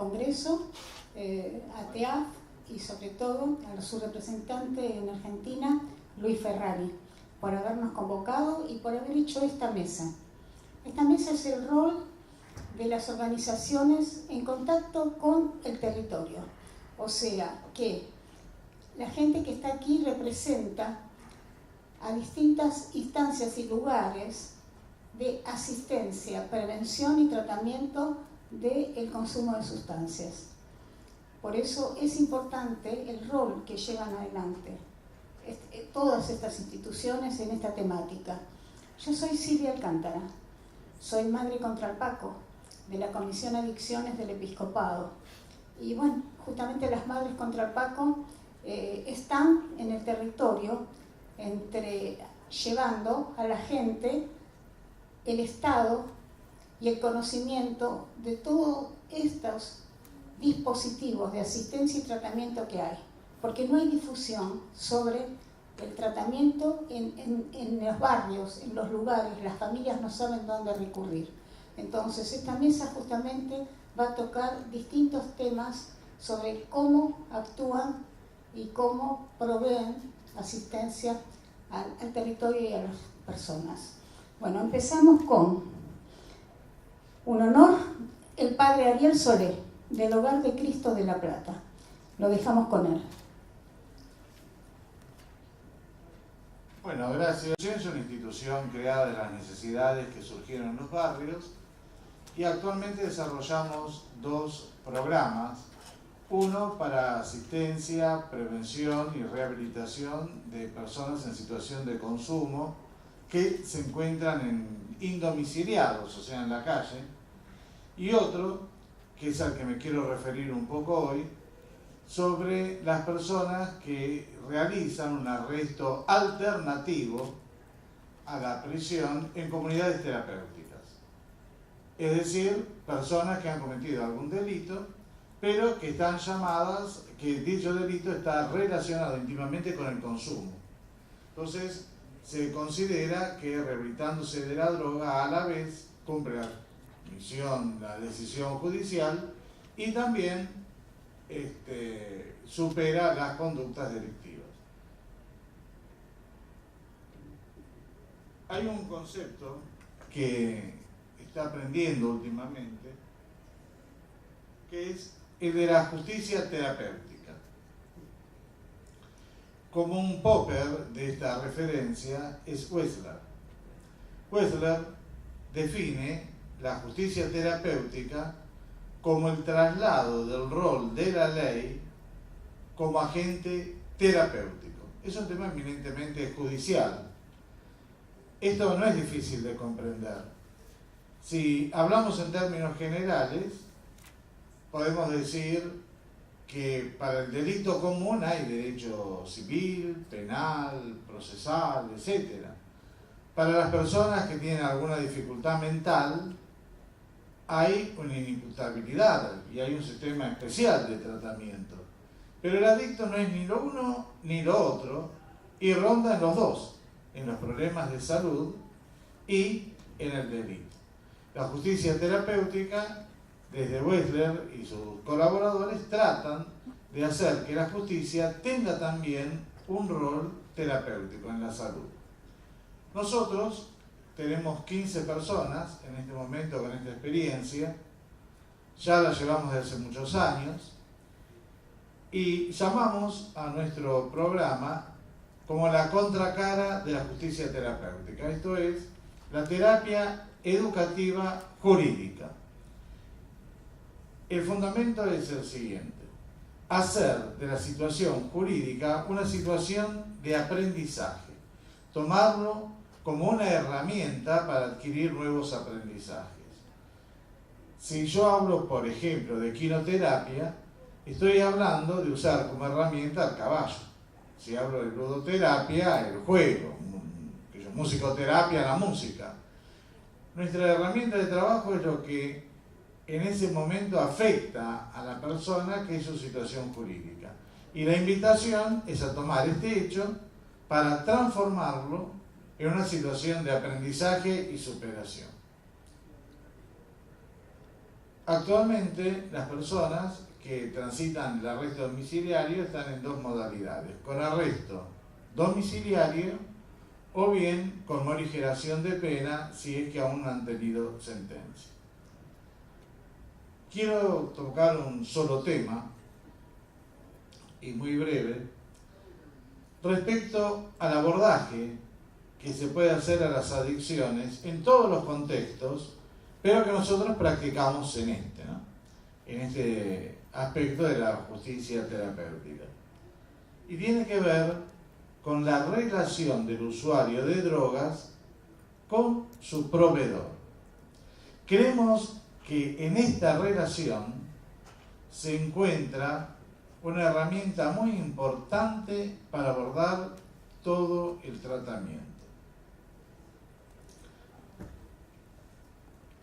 Congreso, a TEAF y sobre todo a su representante en Argentina, Luis Ferrari, por habernos convocado y por haber hecho esta mesa. Esta mesa es el rol de las organizaciones en contacto con el territorio. O sea, que la gente que está aquí representa a distintas instancias y lugares de asistencia, prevención y tratamiento del consumo de sustancias. Por eso es importante el rol que llevan adelante todas estas instituciones en esta temática. Yo soy Silvia Alcántara, soy madre contra el Paco, de la Comisión Adicciones del Episcopado. Y bueno, justamente las madres contra el Paco están en el territorio llevando a la gente el estado y el conocimiento de todos estos dispositivos de asistencia y tratamiento que hay, porque no hay difusión sobre el tratamiento en los barrios, en los lugares, las familias no saben dónde recurrir. Entonces esta mesa justamente va a tocar distintos temas sobre cómo actúan y cómo proveen asistencia al territorio y a las personas. Bueno, empezamos con un honor, el padre Ariel Solé, del Hogar de Cristo de La Plata. Lo dejamos con él. Bueno, gracias. Es una institución creada de las necesidades que surgieron en los barrios y actualmente desarrollamos dos programas. Uno para asistencia, prevención y rehabilitación de personas en situación de consumo que se encuentran indomiciliados, o sea, en la calle. Y otro, que es al que me quiero referir un poco hoy, sobre las personas que realizan un arresto alternativo a la prisión en comunidades terapéuticas. Es decir, personas que han cometido algún delito, pero que están llamadas, que dicho delito está relacionado íntimamente con el consumo. Entonces, se considera que rehabilitándose de la droga a la vez cumple la decisión judicial y también supera las conductas delictivas. Hay un concepto que está aprendiendo últimamente, que es el de la justicia terapéutica. Como un popper de esta referencia es Wessler. Wessler define la justicia terapéutica como el traslado del rol de la ley como agente terapéutico. Es un tema eminentemente judicial. Esto no es difícil de comprender. Si hablamos en términos generales, podemos decir que para el delito común hay derecho civil, penal, procesal, etc. Para las personas que tienen alguna dificultad mental, hay una inimputabilidad y hay un sistema especial de tratamiento. Pero el adicto no es ni lo uno ni lo otro y ronda en los dos, en los problemas de salud y en el delito. La justicia terapéutica, desde Wessler y sus colaboradores, tratan de hacer que la justicia tenga también un rol terapéutico en la salud. Nosotros tenemos 15 personas en este momento con esta experiencia, ya la llevamos desde hace muchos años, y llamamos a nuestro programa como la contracara de la justicia terapéutica. Esto es la terapia educativa jurídica. El fundamento es el siguiente: hacer de la situación jurídica una situación de aprendizaje, tomarlo como una herramienta para adquirir nuevos aprendizajes. Si yo hablo, por ejemplo, de quinoterapia, estoy hablando de usar como herramienta el caballo. Si hablo de ludoterapia, el juego, musicoterapia, la música. Nuestra herramienta de trabajo es lo que en ese momento afecta a la persona, que es su situación jurídica. Y la invitación es a tomar este hecho para transformarlo en una situación de aprendizaje y superación. Actualmente las personas que transitan el arresto domiciliario están en dos modalidades: con arresto domiciliario o bien con morigeración de pena si es que aún no han tenido sentencia. Quiero tocar un solo tema, y muy breve, respecto al abordaje que se puede hacer a las adicciones en todos los contextos, pero que nosotros practicamos en este, ¿no? En este aspecto de la justicia terapéutica. Y tiene que ver con la relación del usuario de drogas con su proveedor. Creemos que en esta relación se encuentra una herramienta muy importante para abordar todo el tratamiento.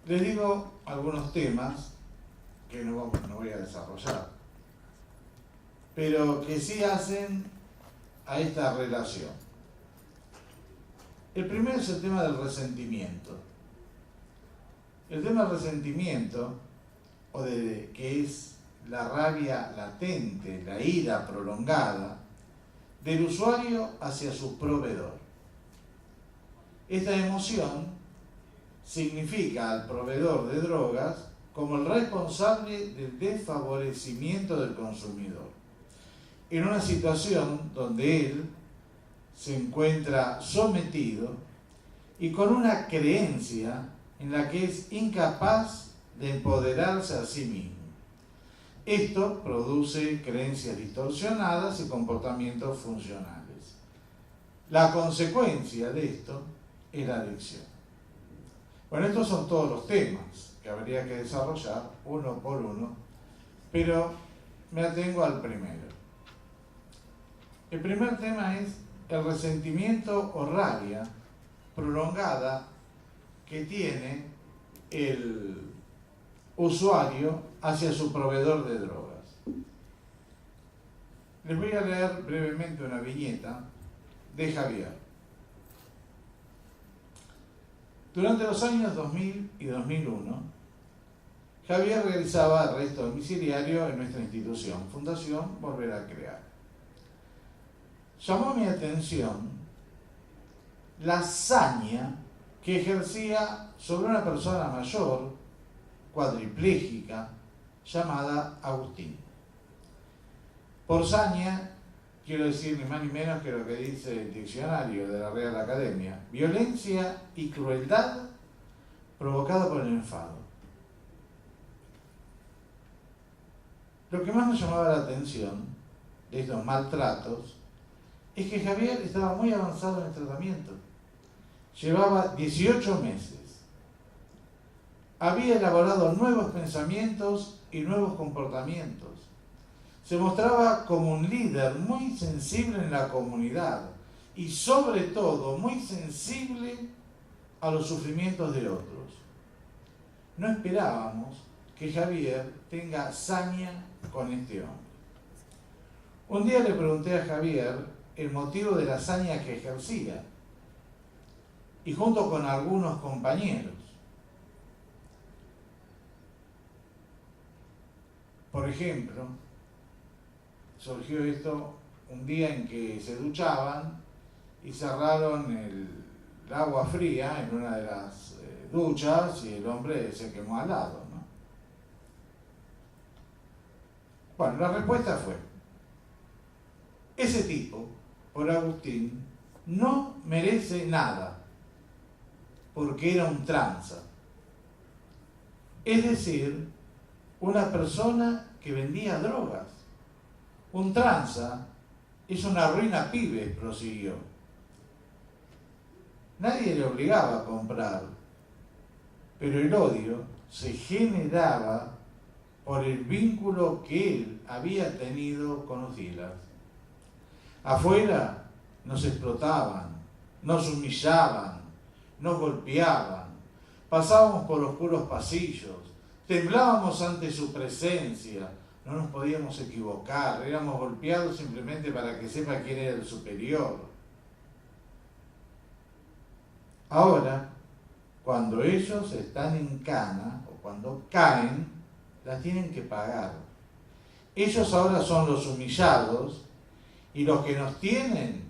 Les digo algunos temas que no voy a desarrollar, pero que sí hacen a esta relación. El primero es el tema del resentimiento. El tema del resentimiento, que es la rabia latente, la ira prolongada del usuario hacia su proveedor. Esta emoción significa al proveedor de drogas como el responsable del desfavorecimiento del consumidor, en una situación donde él se encuentra sometido y con una creencia en la que es incapaz de empoderarse a sí mismo. Esto produce creencias distorsionadas y comportamientos funcionales. La consecuencia de esto es la adicción. Bueno, estos son todos los temas que habría que desarrollar uno por uno, pero me atengo al primero. El primer tema es el resentimiento o rabia prolongada que tiene el usuario hacia su proveedor de drogas. Les voy a leer brevemente una viñeta de Javier. Durante los años 2000 y 2001, Javier realizaba arresto domiciliario en nuestra institución, Fundación Volver a Crear. Llamó mi atención la saña que ejercía sobre una persona mayor, cuadripléjica, llamada Agustín. Por saña, quiero decir ni más ni menos que lo que dice el diccionario de la Real Academia: violencia y crueldad provocada por el enfado. Lo que más nos llamaba la atención de estos maltratos es que Javier estaba muy avanzado en el tratamiento. Llevaba 18 meses. Había elaborado nuevos pensamientos y nuevos comportamientos. Se mostraba como un líder muy sensible en la comunidad y sobre todo muy sensible a los sufrimientos de otros. No esperábamos que Javier tenga saña con este hombre. Un día le pregunté a Javier el motivo de la hazaña que ejercía, y junto con algunos compañeros. Por ejemplo, surgió esto un día en que se duchaban y cerraron el agua fría en una de las duchas y el hombre se quemó al lado, ¿no? Bueno, la respuesta fue: ese tipo, por Agustín, no merece nada, porque era un tranza. Es decir, una persona que vendía drogas. Un tranza es una ruina pibe, prosiguió. Nadie le obligaba a comprar, pero el odio se generaba por el vínculo que él había tenido con los dealers. Afuera nos explotaban, nos humillaban, nos golpeaban, pasábamos por oscuros pasillos, temblábamos ante su presencia, no nos podíamos equivocar, éramos golpeados simplemente para que sepa quién era el superior. Ahora, cuando ellos están en cana o cuando caen, las tienen que pagar. Ellos ahora son los humillados y los que nos tienen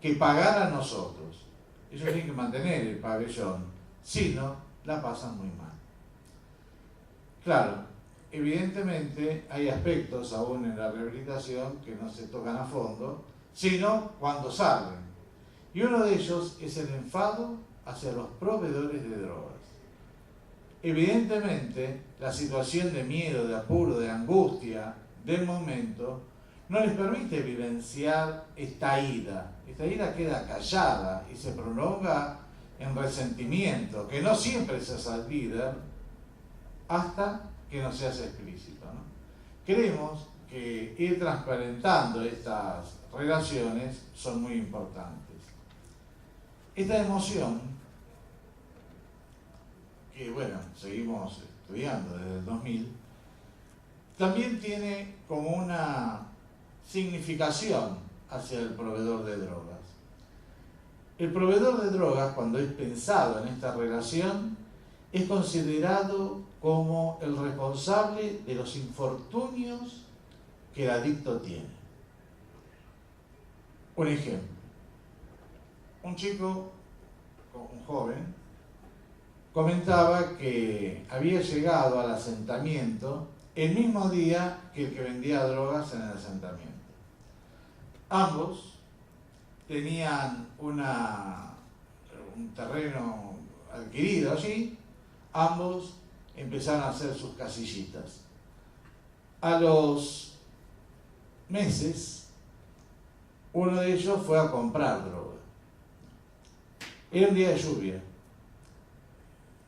que pagar a nosotros. Ellos tienen que mantener el pabellón, si no, la pasan muy mal. Claro, evidentemente hay aspectos aún en la rehabilitación que no se tocan a fondo, sino cuando salen. Y uno de ellos es el enfado hacia los proveedores de drogas. Evidentemente, la situación de miedo, de apuro, de angustia del momento no les permite vivenciar esta ira. Esta ira queda callada y se prolonga en resentimiento, que no siempre se hace al líder hasta que no se hace explícito, ¿no? Creemos que ir transparentando estas relaciones son muy importantes. Esta emoción, que bueno, seguimos estudiando desde el 2000, también tiene como una significación hacia el proveedor de drogas. El proveedor de drogas, cuando es pensado en esta relación, es considerado como el responsable de los infortunios que el adicto tiene. Un ejemplo. Un chico, un joven, comentaba que había llegado al asentamiento el mismo día que el que vendía drogas en el asentamiento. Ambos tenían un terreno adquirido allí, ambos empezaron a hacer sus casillitas. A los meses, uno de ellos fue a comprar droga. Era un día de lluvia.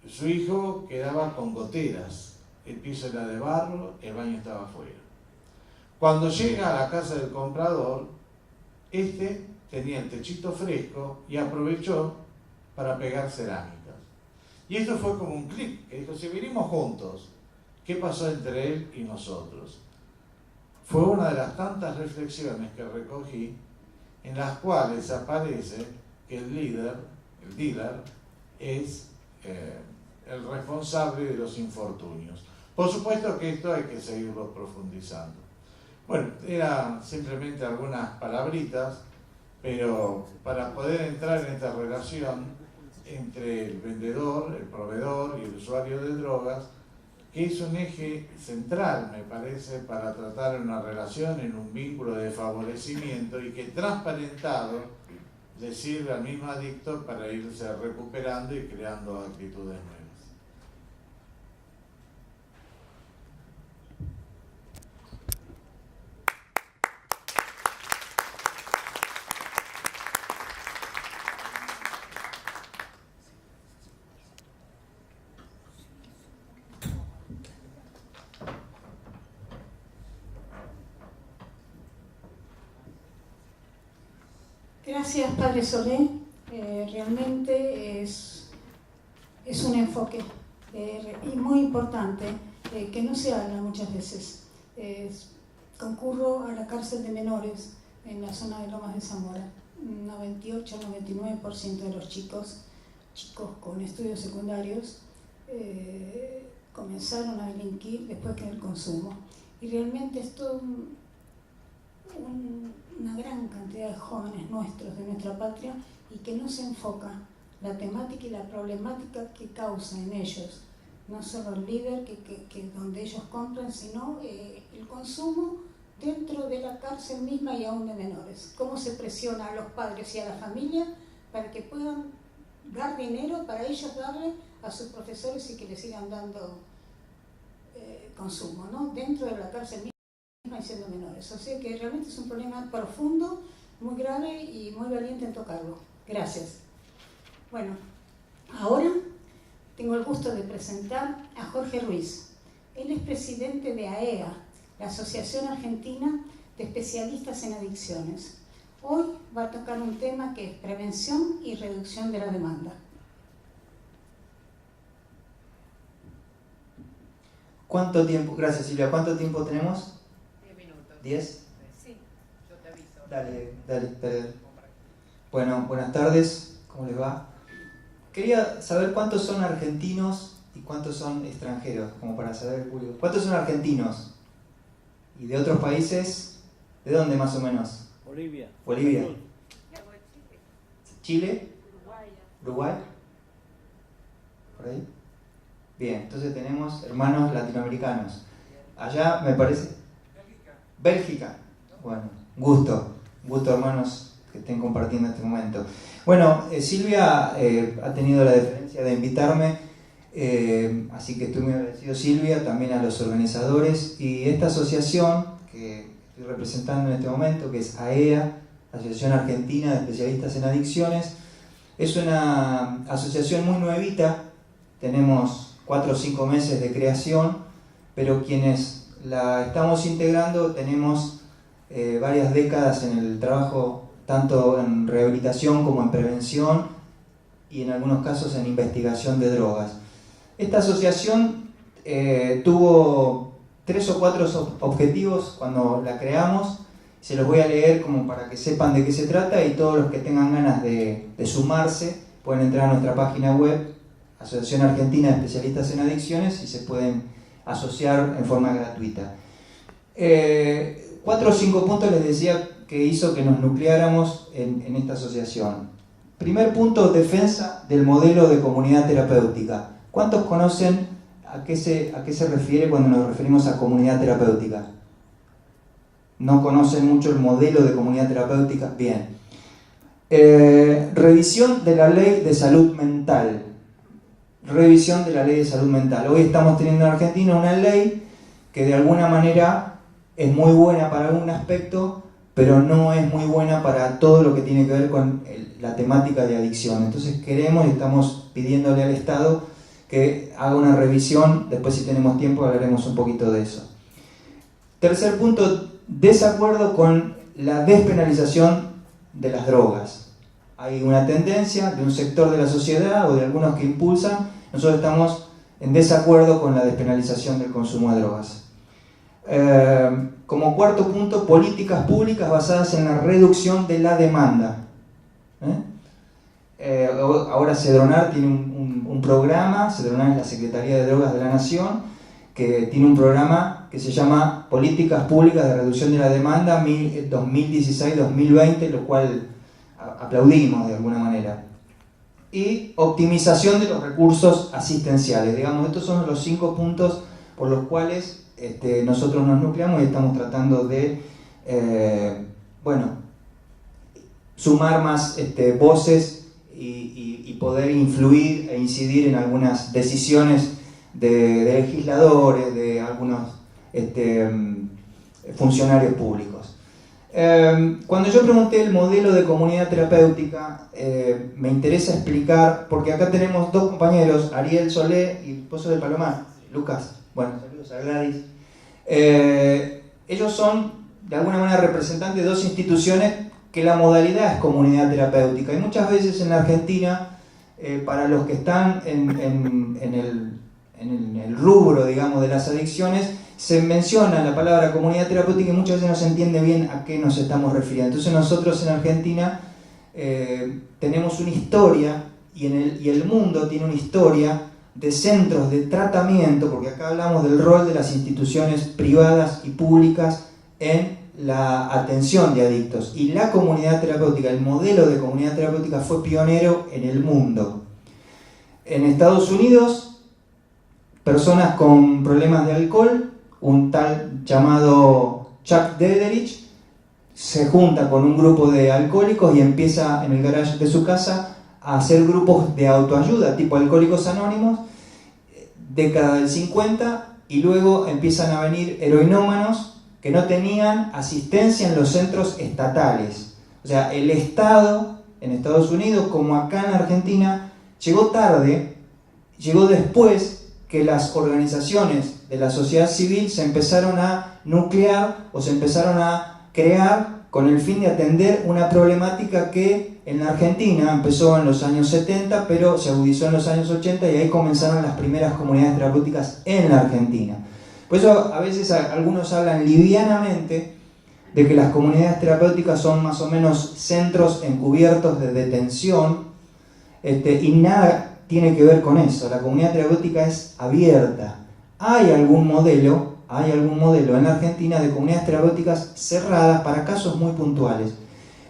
Su hijo quedaba con goteras, el piso era de barro, el baño estaba afuera. Cuando llega a la casa del comprador, este tenía el techito fresco y aprovechó para pegar cerámicas. Y esto fue como un clic, que dijo, si vinimos juntos, ¿qué pasó entre él y nosotros? Fue una de las tantas reflexiones que recogí, en las cuales aparece que el dealer, es el responsable de los infortunios. Por supuesto que esto hay que seguirlo profundizando. Bueno, eran simplemente algunas palabritas, pero para poder entrar en esta relación entre el vendedor, el proveedor y el usuario de drogas, que es un eje central, me parece, para tratar una relación en un vínculo de favorecimiento y que transparentado le sirve al mismo adicto para irse recuperando y creando actitudes nuevas. Gracias, Padre Solé. Realmente es un enfoque y muy importante que no se habla muchas veces. Concurro a la cárcel de menores en la zona de Lomas de Zamora. 98-99% de los chicos con estudios secundarios comenzaron a delinquir después que el consumo. Y realmente es todo una gran cantidad de jóvenes nuestros, de nuestra patria, y que no se enfoca la temática y la problemática que causa en ellos, no solo el líder que donde ellos compran, sino el consumo dentro de la cárcel misma y aún de menores. Cómo se presiona a los padres y a la familia para que puedan dar dinero para ellos darle a sus profesores y que les sigan dando consumo, ¿no? Dentro de la cárcel misma y siendo menores. O sea que realmente es un problema profundo, muy grave y muy valiente en tocarlo. Gracias. Bueno, ahora tengo el gusto de presentar a Jorge Ruiz. Él es presidente de AEA, la Asociación Argentina de Especialistas en Adicciones. Hoy va a tocar un tema que es prevención y reducción de la demanda. ¿Cuánto tiempo? Gracias, Silvia. ¿Cuánto tiempo tenemos? 10 minutos. ¿10? Sí, yo te aviso. Dale. Bueno, buenas tardes. ¿Cómo les va? Quería saber cuántos son argentinos ¿Y cuántos son extranjeros? Como para saber el público. ¿Cuántos son argentinos? ¿Y de otros países? ¿De dónde más o menos? Bolivia. Bolivia. ¿Chile? ¿Uruguay? ¿Por ahí? Bien, entonces tenemos hermanos latinoamericanos. Allá me parece... Bélgica. Bueno, gusto hermanos que estén compartiendo este momento. Bueno, Silvia ha tenido la deferencia de invitarme, así que estoy muy agradecido, Silvia, también a los organizadores y esta asociación que estoy representando en este momento, que es AEA, Asociación Argentina de Especialistas en Adicciones. Es una asociación muy nuevita, tenemos 4 o 5 meses de creación, pero quienes la estamos integrando tenemos varias décadas en el trabajo, tanto en rehabilitación como en prevención y en algunos casos en investigación de drogas. Esta asociación tuvo 3 o 4 objetivos cuando la creamos. Se los voy a leer como para que sepan de qué se trata, y todos los que tengan ganas de sumarse pueden entrar a nuestra página web, Asociación Argentina de Especialistas en Adicciones, y se pueden asociar en forma gratuita. 4 o 5 puntos les decía que hizo que nos nucleáramos en esta asociación. Primer punto, defensa del modelo de comunidad terapéutica. ¿Cuántos conocen a qué se refiere cuando nos referimos a comunidad terapéutica? ¿No conocen mucho el modelo de comunidad terapéutica? Bien. Revisión de la ley de salud mental. Revisión de la ley de salud mental. Hoy estamos teniendo en Argentina una ley que de alguna manera es muy buena para algún aspecto, pero no es muy buena para todo lo que tiene que ver con la temática de adicción. Entonces queremos y estamos pidiéndole al Estado que haga una revisión. Después, si tenemos tiempo, hablaremos un poquito de eso. Tercer punto, desacuerdo con la despenalización de las drogas. Hay una tendencia de un sector de la sociedad o de algunos que impulsan. Nosotros estamos en desacuerdo con la despenalización del consumo de drogas. Como cuarto punto, políticas públicas basadas en la reducción de la demanda. Ahora Cedronar tiene un programa. Cedronar es la Secretaría de Drogas de la Nación, que tiene un programa que se llama Políticas Públicas de Reducción de la Demanda 2016-2020, lo cual aplaudimos de alguna manera. Y optimización de los recursos asistenciales. Digamos, estos son los 5 puntos por los cuales nosotros nos nucleamos y estamos tratando de sumar más voces y poder influir e incidir en algunas decisiones de legisladores, de algunos funcionarios públicos. Cuando yo pregunté el modelo de comunidad terapéutica, me interesa explicar, porque acá tenemos 2 compañeros, Ariel Solé y Pozo del Palomar, Lucas. Bueno, saludos a Gladys. Ellos son, de alguna manera, representantes de 2 instituciones que la modalidad es comunidad terapéutica. Y muchas veces en la Argentina, para los que están en el rubro, digamos, de las adicciones, se menciona la palabra comunidad terapéutica y muchas veces no se entiende bien a qué nos estamos refiriendo. Entonces nosotros en Argentina tenemos una historia, y el mundo tiene una historia de centros de tratamiento, porque acá hablamos del rol de las instituciones privadas y públicas en la atención de adictos. Y la comunidad terapéutica, el modelo de comunidad terapéutica fue pionero en el mundo. En Estados Unidos, personas con problemas de alcohol, un tal llamado Chuck Dederich se junta con un grupo de alcohólicos y empieza en el garage de su casa a hacer grupos de autoayuda tipo Alcohólicos Anónimos, década del 50, y luego empiezan a venir heroinómanos que no tenían asistencia en los centros estatales. O sea, el Estado en Estados Unidos, como acá en Argentina, llegó tarde, llegó después que las organizaciones de la sociedad civil se empezaron a nuclear o se empezaron a crear con el fin de atender una problemática que en la Argentina empezó en los años 70, pero se agudizó en los años 80 y ahí comenzaron las primeras comunidades terapéuticas en la Argentina. Por eso a veces algunos hablan livianamente de que las comunidades terapéuticas son más o menos centros encubiertos de detención, y nada tiene que ver con eso. La comunidad terapéutica es abierta. Hay algún modelo en la Argentina de comunidades terapéuticas cerradas para casos muy puntuales.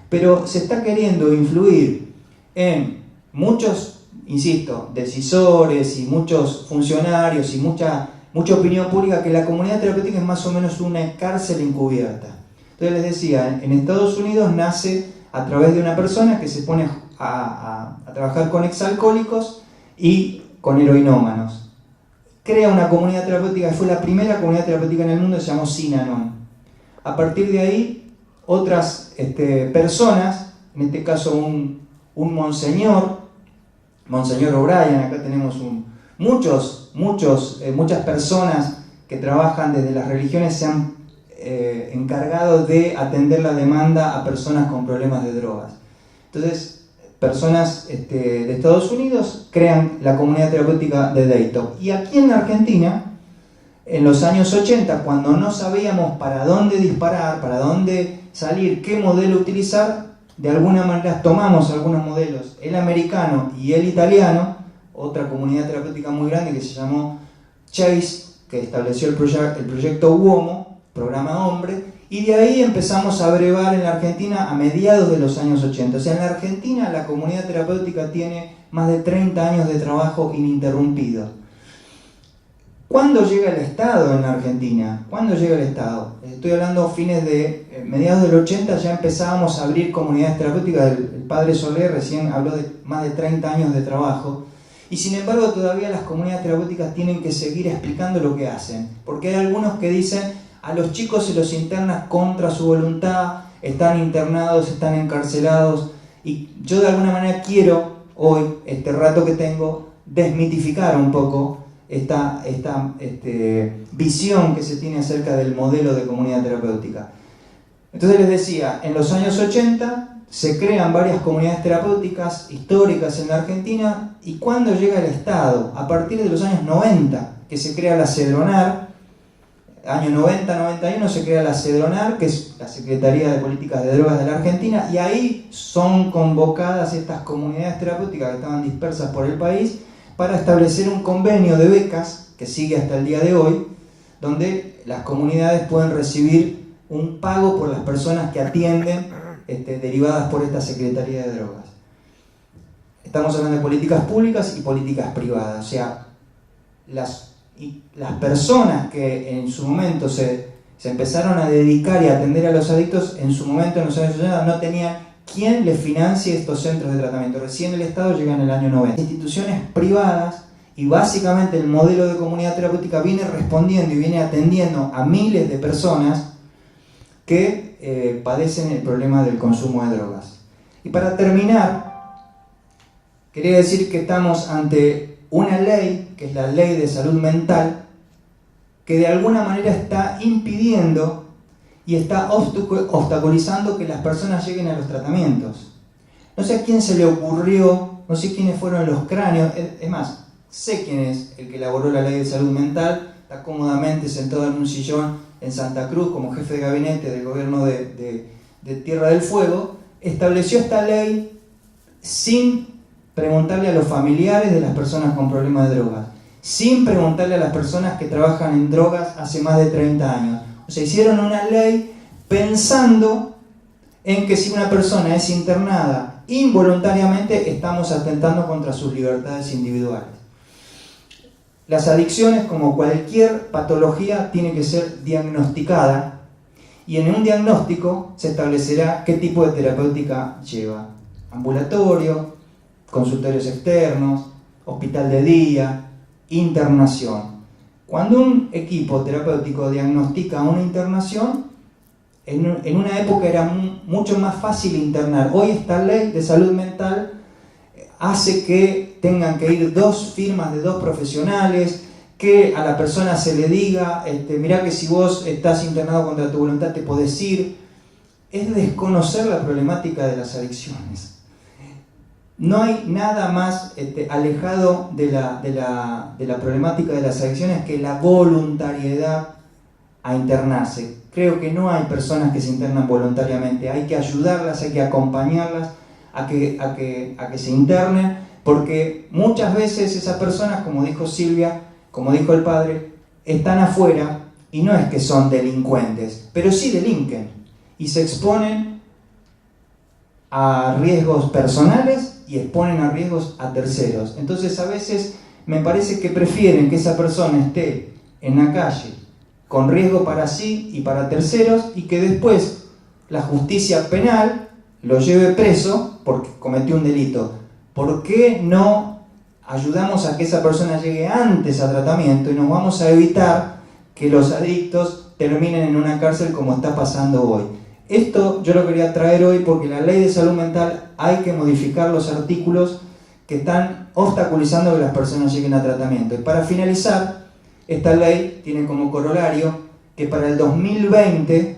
Pero se está queriendo influir en muchos, insisto, decisores y muchos funcionarios y mucha opinión pública que la comunidad terapéutica es más o menos una cárcel encubierta. Entonces les decía, en Estados Unidos nace a través de una persona que se pone a trabajar con exalcohólicos y con heroinómanos. Crea una comunidad terapéutica, fue la primera comunidad terapéutica en el mundo, se llamó Synanon. A partir de ahí, otras personas, en este caso un monseñor O'Brien, acá tenemos muchas personas que trabajan desde las religiones se han encargado de atender la demanda a personas con problemas de drogas. Entonces, personas de Estados Unidos crean la comunidad terapéutica de Dayton. Y aquí en Argentina, en los años 80, cuando no sabíamos para dónde disparar, para dónde salir, qué modelo utilizar, de alguna manera tomamos algunos modelos, el americano y el italiano, otra comunidad terapéutica muy grande que se llamó Chase, que estableció el proyecto UOMO, Programa Hombre, y de ahí empezamos a brevar en la Argentina a mediados de los años 80. O sea, en la Argentina la comunidad terapéutica tiene más de 30 años de trabajo ininterrumpido. ¿Cuándo llega el Estado en la Argentina? ¿Cuándo llega el Estado? Estoy hablando mediados del 80, ya empezábamos a abrir comunidades terapéuticas. El padre Soler recién habló de más de 30 años de trabajo. Y sin embargo todavía las comunidades terapéuticas tienen que seguir explicando lo que hacen. Porque hay algunos que dicen, a los chicos se los interna contra su voluntad, están internados, están encarcelados. Y yo de alguna manera quiero, hoy, este rato que tengo, desmitificar un poco esta visión que se tiene acerca del modelo de comunidad terapéutica. Entonces les decía, en los años 80 se crean varias comunidades terapéuticas históricas en la Argentina, y cuando llega el Estado, a partir de los años 90, que se crea la CEDRONAR, año 90-91 se crea la CEDRONAR, que es la Secretaría de Políticas de Drogas de la Argentina, y ahí son convocadas estas comunidades terapéuticas que estaban dispersas por el país para establecer un convenio de becas que sigue hasta el día de hoy, donde las comunidades pueden recibir un pago por las personas que atienden derivadas por esta Secretaría de Drogas. Estamos hablando de políticas públicas y políticas privadas, o sea, las personas que en su momento se empezaron a dedicar y a atender a los adictos, en su momento en los años 80 no tenían quien les financie estos centros de tratamiento. Recién el Estado llega en el año 90. Instituciones privadas, y básicamente el modelo de comunidad terapéutica viene respondiendo y viene atendiendo a miles de personas que padecen el problema del consumo de drogas. Y para terminar, quería decir que estamos ante una ley, que es la Ley de Salud Mental, que de alguna manera está impidiendo y está obstaculizando que las personas lleguen a los tratamientos. No sé a quién se le ocurrió, no sé quiénes fueron los cráneos, es más, sé quién es el que elaboró la Ley de Salud Mental, está cómodamente sentado en un sillón en Santa Cruz como jefe de gabinete del gobierno de Tierra del Fuego, estableció esta ley sin preguntarle a los familiares de las personas con problemas de drogas, sin preguntarle a las personas que trabajan en drogas hace más de 30 años. O sea, hicieron una ley pensando en que si una persona es internada involuntariamente, estamos atentando contra sus libertades individuales. Las adicciones, como cualquier patología, tienen que ser diagnosticada, y en un diagnóstico se establecerá qué tipo de terapéutica lleva. Ambulatorio, consultorios externos, hospital de día, internación. Cuando un equipo terapéutico diagnostica una internación, en una época era mucho más fácil internar. Hoy esta ley de salud mental hace que tengan que ir 2 firmas de 2 profesionales, que a la persona se le diga, mirá que si vos estás internado contra tu voluntad te podés ir. Es desconocer la problemática de las adicciones. No hay nada más alejado de la problemática de las adicciones que la voluntariedad a internarse. Creo que no hay personas que se internan voluntariamente, hay que ayudarlas, hay que acompañarlas a que se internen, porque muchas veces esas personas, como dijo Silvia, como dijo el padre, están afuera y no es que son delincuentes, pero sí delinquen y se exponen a riesgos personales y exponen a riesgos a terceros. Entonces a veces me parece que prefieren que esa persona esté en la calle con riesgo para sí y para terceros y que después la justicia penal lo lleve preso porque cometió un delito. ¿Por qué no ayudamos a que esa persona llegue antes a tratamiento y nos vamos a evitar que los adictos terminen en una cárcel como está pasando hoy? Esto yo lo quería traer hoy porque la ley de salud mental hay que modificar los artículos que están obstaculizando que las personas lleguen a tratamiento. Y para finalizar, esta ley tiene como corolario que para el 2020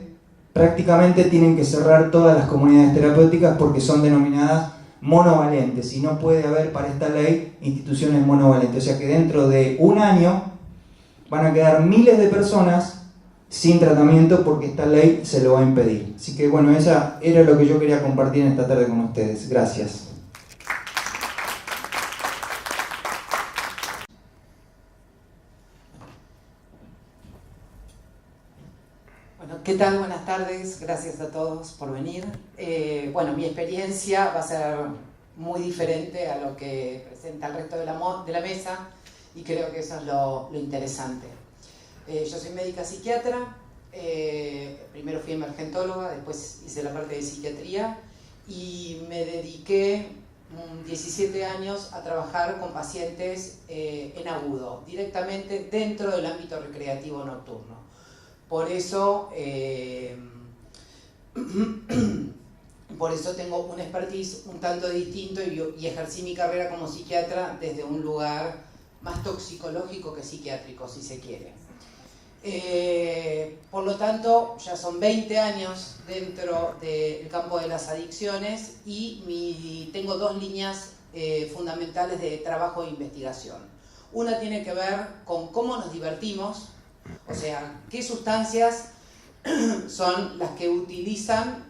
prácticamente tienen que cerrar todas las comunidades terapéuticas porque son denominadas monovalentes y no puede haber para esta ley instituciones monovalentes. O sea que dentro de un año van a quedar miles de personas sin tratamiento porque esta ley se lo va a impedir. Así que bueno, esa era lo que yo quería compartir en esta tarde con ustedes. Gracias. Bueno, ¿qué tal? Buenas tardes. Gracias a todos por venir. Bueno, mi experiencia va a ser muy diferente a lo que presenta el resto de la mesa y creo que eso es lo interesante. Yo soy médica psiquiatra, primero fui emergentóloga, después hice la parte de psiquiatría y me dediqué 17 años a trabajar con pacientes en agudo, directamente dentro del ámbito recreativo nocturno. Por eso tengo un expertise un tanto distinto y ejercí mi carrera como psiquiatra desde un lugar más toxicológico que psiquiátrico, si se quiere. Por lo tanto, ya son 20 años dentro del campo de las adicciones y tengo dos líneas fundamentales de trabajo e investigación. Una tiene que ver con cómo nos divertimos, o sea, qué sustancias son las que utilizan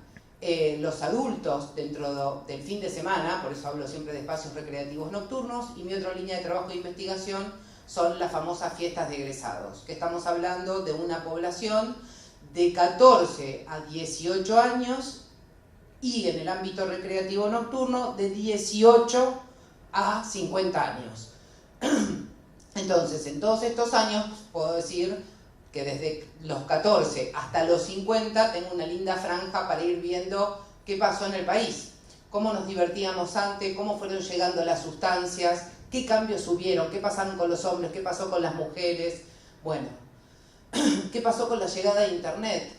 los adultos dentro del fin de semana, por eso hablo siempre de espacios recreativos nocturnos, y mi otra línea de trabajo e investigación son las famosas fiestas de egresados, que estamos hablando de una población de 14 a 18 años y en el ámbito recreativo nocturno de 18 a 50 años. Entonces, en todos estos años puedo decir que desde los 14 hasta los 50 tengo una linda franja para ir viendo qué pasó en el país, cómo nos divertíamos antes, cómo fueron llegando las sustancias, qué cambios hubieron, qué pasaron con los hombres, qué pasó con las mujeres, bueno, qué pasó con la llegada de Internet,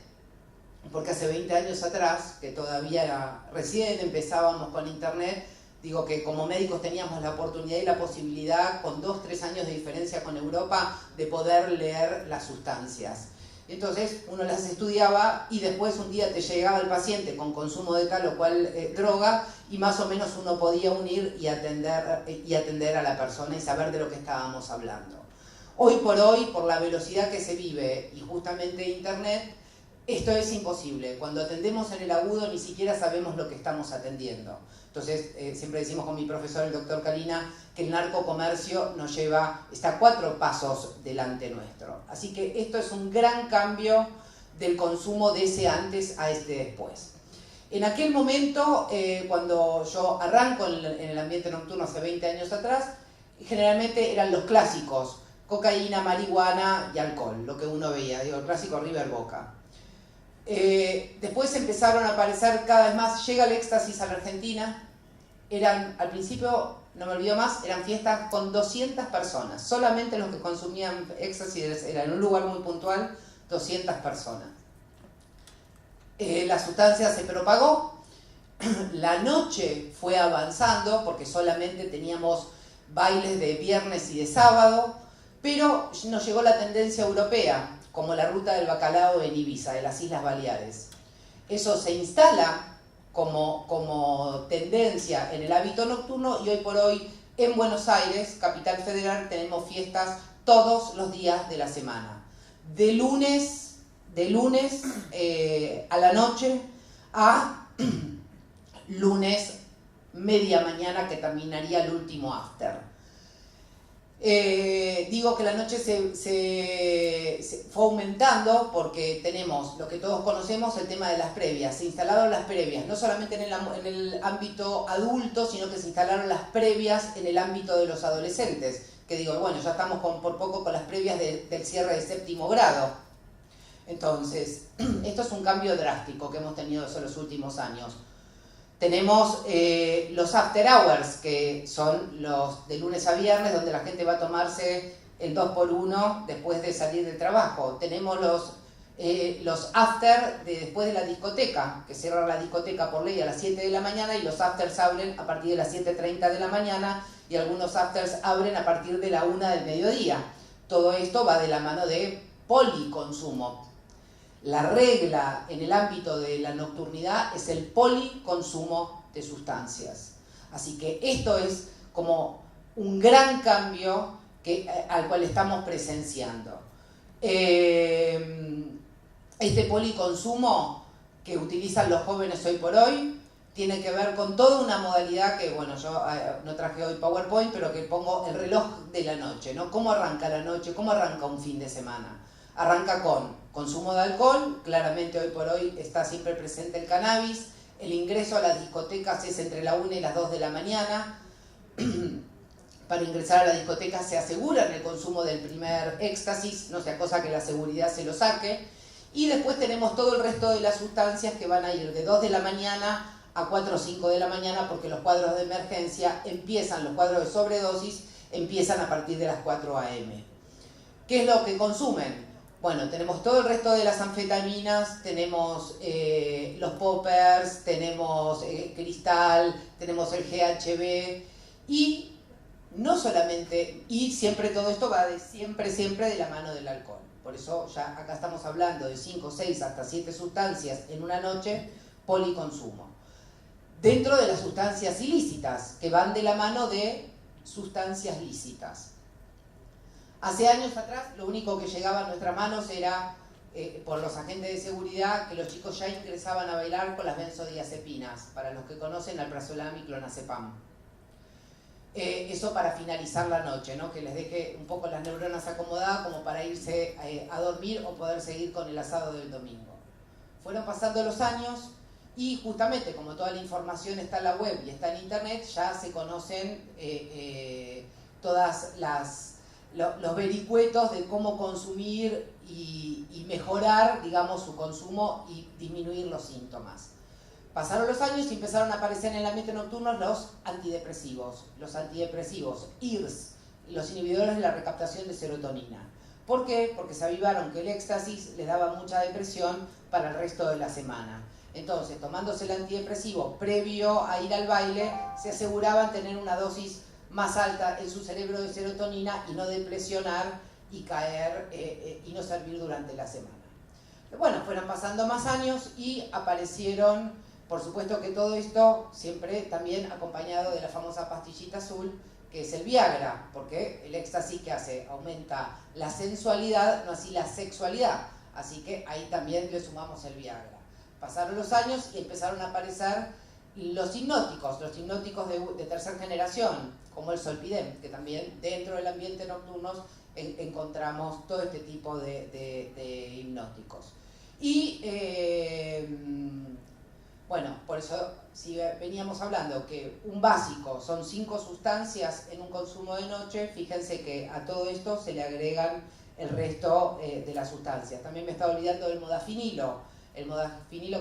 porque hace 20 años atrás, que todavía recién empezábamos con Internet, digo que como médicos teníamos la oportunidad y la posibilidad, con 2-3 años de diferencia con Europa, de poder leer las sustancias. Entonces uno las estudiaba y después un día te llegaba el paciente con consumo de tal o cual droga y más o menos uno podía unir y atender a la persona y saber de lo que estábamos hablando. Hoy, por la velocidad que se vive y justamente Internet, esto es imposible. Cuando atendemos en el agudo ni siquiera sabemos lo que estamos atendiendo. Entonces, siempre decimos con mi profesor, el doctor Calina, que el narcocomercio está a 4 pasos delante nuestro. Así que esto es un gran cambio del consumo de ese antes a este después. En aquel momento, cuando yo arranco en el ambiente nocturno hace 20 años atrás, generalmente eran los clásicos, cocaína, marihuana y alcohol, lo que uno veía, digo, el clásico River Boca. Después empezaron a aparecer cada vez más, llega el éxtasis a la Argentina, al principio, no me olvido más, eran fiestas con 200 personas, solamente los que consumían éxtasis era en un lugar muy puntual, 200 personas. La sustancia se propagó, la noche fue avanzando porque solamente teníamos bailes de viernes y de sábado, pero nos llegó la tendencia europea, como la ruta del bacalao en Ibiza, de las Islas Baleares. Eso se instala como tendencia en el hábito nocturno y hoy por hoy en Buenos Aires, capital federal, tenemos fiestas todos los días de la semana. De lunes a la noche a lunes media mañana que terminaría el último after. Digo que la noche se fue aumentando porque tenemos lo que todos conocemos, el tema de las previas. Se instalaron las previas, no solamente en el ámbito adulto, sino que se instalaron las previas en el ámbito de los adolescentes. Que digo, bueno, ya estamos por poco con las previas del cierre de séptimo grado. Entonces, esto es un cambio drástico que hemos tenido en los últimos años. Tenemos los after hours, que son los de lunes a viernes, donde la gente va a tomarse el 2x1 después de salir del trabajo. Tenemos los after después de la discoteca, que cierra la discoteca por ley a las 7 de la mañana, y los afters abren a partir de las 7:30 de la mañana, y algunos afters abren a partir de la 1 del mediodía. Todo esto va de la mano de policonsumo. La regla en el ámbito de la nocturnidad es el policonsumo de sustancias. Así que esto es como un gran cambio al cual estamos presenciando. Este policonsumo que utilizan los jóvenes hoy por hoy tiene que ver con toda una modalidad que, bueno, yo no traje hoy PowerPoint, pero que pongo el reloj de la noche, ¿no? ¿Cómo arranca la noche? ¿Cómo arranca un fin de semana? Arranca con consumo de alcohol, claramente hoy por hoy está siempre presente el cannabis, el ingreso a las discotecas es entre la 1 y las 2 de la mañana. Para ingresar a la discoteca se aseguran el consumo del primer éxtasis, no sea cosa que la seguridad se lo saque. Y después tenemos todo el resto de las sustancias que van a ir de 2 de la mañana a 4 o 5 de la mañana, porque los cuadros de emergencia los cuadros de sobredosis empiezan a partir de las 4 a.m. ¿Qué es lo que consumen? Bueno, tenemos todo el resto de las anfetaminas, tenemos los poppers, tenemos cristal, tenemos el GHB, y no solamente, y siempre todo esto va siempre de la mano del alcohol. Por eso ya acá estamos hablando de 5, 6, hasta 7 sustancias en una noche, policonsumo. Dentro de las sustancias ilícitas, que van de la mano de sustancias lícitas. Hace años atrás, lo único que llegaba a nuestras manos era, por los agentes de seguridad, que los chicos ya ingresaban a bailar con las benzodiazepinas, para los que conocen alprazolam y clonazepam. Eso para finalizar la noche, ¿no? Que les deje un poco las neuronas acomodadas como para irse a dormir o poder seguir con el asado del domingo. Fueron pasando los años y justamente como toda la información está en la web y está en internet, ya se conocen todas los vericuetos de cómo consumir y mejorar, digamos, su consumo y disminuir los síntomas. Pasaron los años y empezaron a aparecer en el ambiente nocturno los antidepresivos, IRS, los inhibidores de la recaptación de serotonina. ¿Por qué? Porque se avivaron que el éxtasis les daba mucha depresión para el resto de la semana. Entonces, tomándose el antidepresivo previo a ir al baile, se aseguraban tener una dosis más alta en su cerebro de serotonina y no depresionar y caer y no servir durante la semana. Bueno, fueron pasando más años y aparecieron, por supuesto que todo esto siempre también acompañado de la famosa pastillita azul, que es el Viagra, porque el éxtasis que hace aumenta la sensualidad, no así la sexualidad, así que ahí también le sumamos el Viagra. Pasaron los años y empezaron a aparecer los hipnóticos de tercera generación, como el Zolpidem, que también dentro del ambiente nocturno encontramos todo este tipo de hipnóticos. Y bueno, por eso si veníamos hablando que un básico son 5 sustancias en un consumo de noche, fíjense que a todo esto se le agregan el resto de las sustancias. También me estaba olvidando del modafinilo, que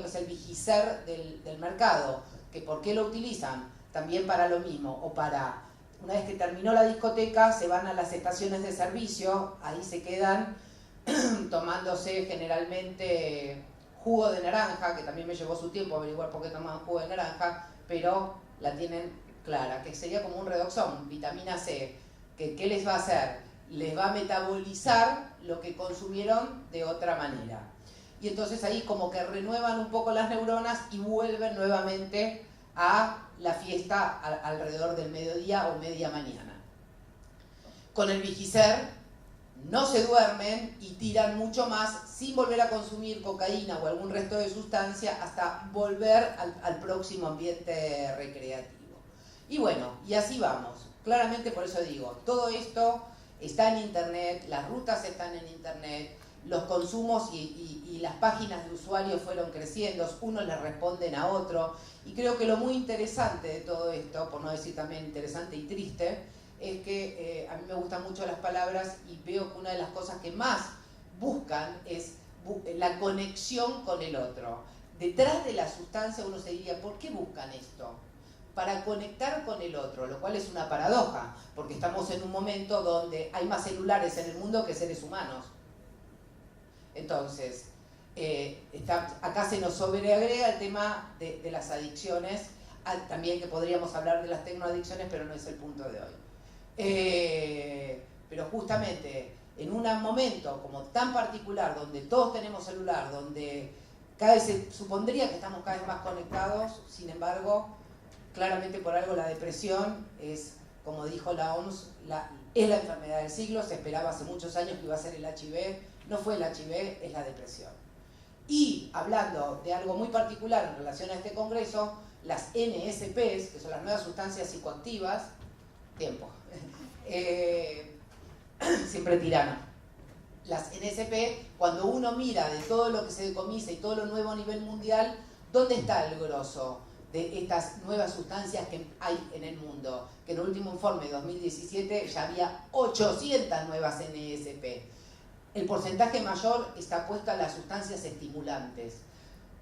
es el Vigiser del mercado, que ¿por qué lo utilizan? También para lo mismo, o para, una vez que terminó la discoteca, se van a las estaciones de servicio, ahí se quedan tomándose generalmente jugo de naranja, que también me llevó su tiempo averiguar por qué tomaban jugo de naranja, pero la tienen clara, que sería como un redoxón, vitamina C, que ¿qué les va a hacer? Les va a metabolizar lo que consumieron de otra manera. Y entonces ahí como que renuevan un poco las neuronas y vuelven nuevamente a la fiesta alrededor del mediodía o media mañana. Con el Vigiser no se duermen y tiran mucho más sin volver a consumir cocaína o algún resto de sustancia hasta volver al próximo ambiente recreativo. Y bueno, y así vamos. Claramente por eso digo, todo esto está en internet, las rutas están en internet, los consumos y las páginas de usuarios fueron creciendo, unos le responden a otro, y creo que lo muy interesante de todo esto, por no decir también interesante y triste, es que a mí me gustan mucho las palabras y veo que una de las cosas que más buscan es la conexión con el otro. Detrás de la sustancia uno se diría, ¿por qué buscan esto? Para conectar con el otro, lo cual es una paradoja, porque estamos en un momento donde hay más celulares en el mundo que seres humanos. Entonces, acá se nos sobreagrega el tema de las adicciones, también que podríamos hablar de las tecnoadicciones, pero no es el punto de hoy. Pero justamente en un momento como tan particular, donde todos tenemos celular, donde cada vez se supondría que estamos cada vez más conectados, sin embargo, claramente por algo la depresión es, como dijo la OMS, es la enfermedad del siglo, se esperaba hace muchos años que iba a ser el HIV, no fue el HIV, es la depresión. Y hablando de algo muy particular en relación a este congreso, las NSPs, que son las nuevas sustancias psicoactivas, siempre tirano. Las NSP, cuando uno mira de todo lo que se decomisa y todo lo nuevo a nivel mundial, ¿dónde está el grosso de estas nuevas sustancias que hay en el mundo? Que en el último informe de 2017 ya había 800 nuevas NSP. El porcentaje mayor está puesto a las sustancias estimulantes.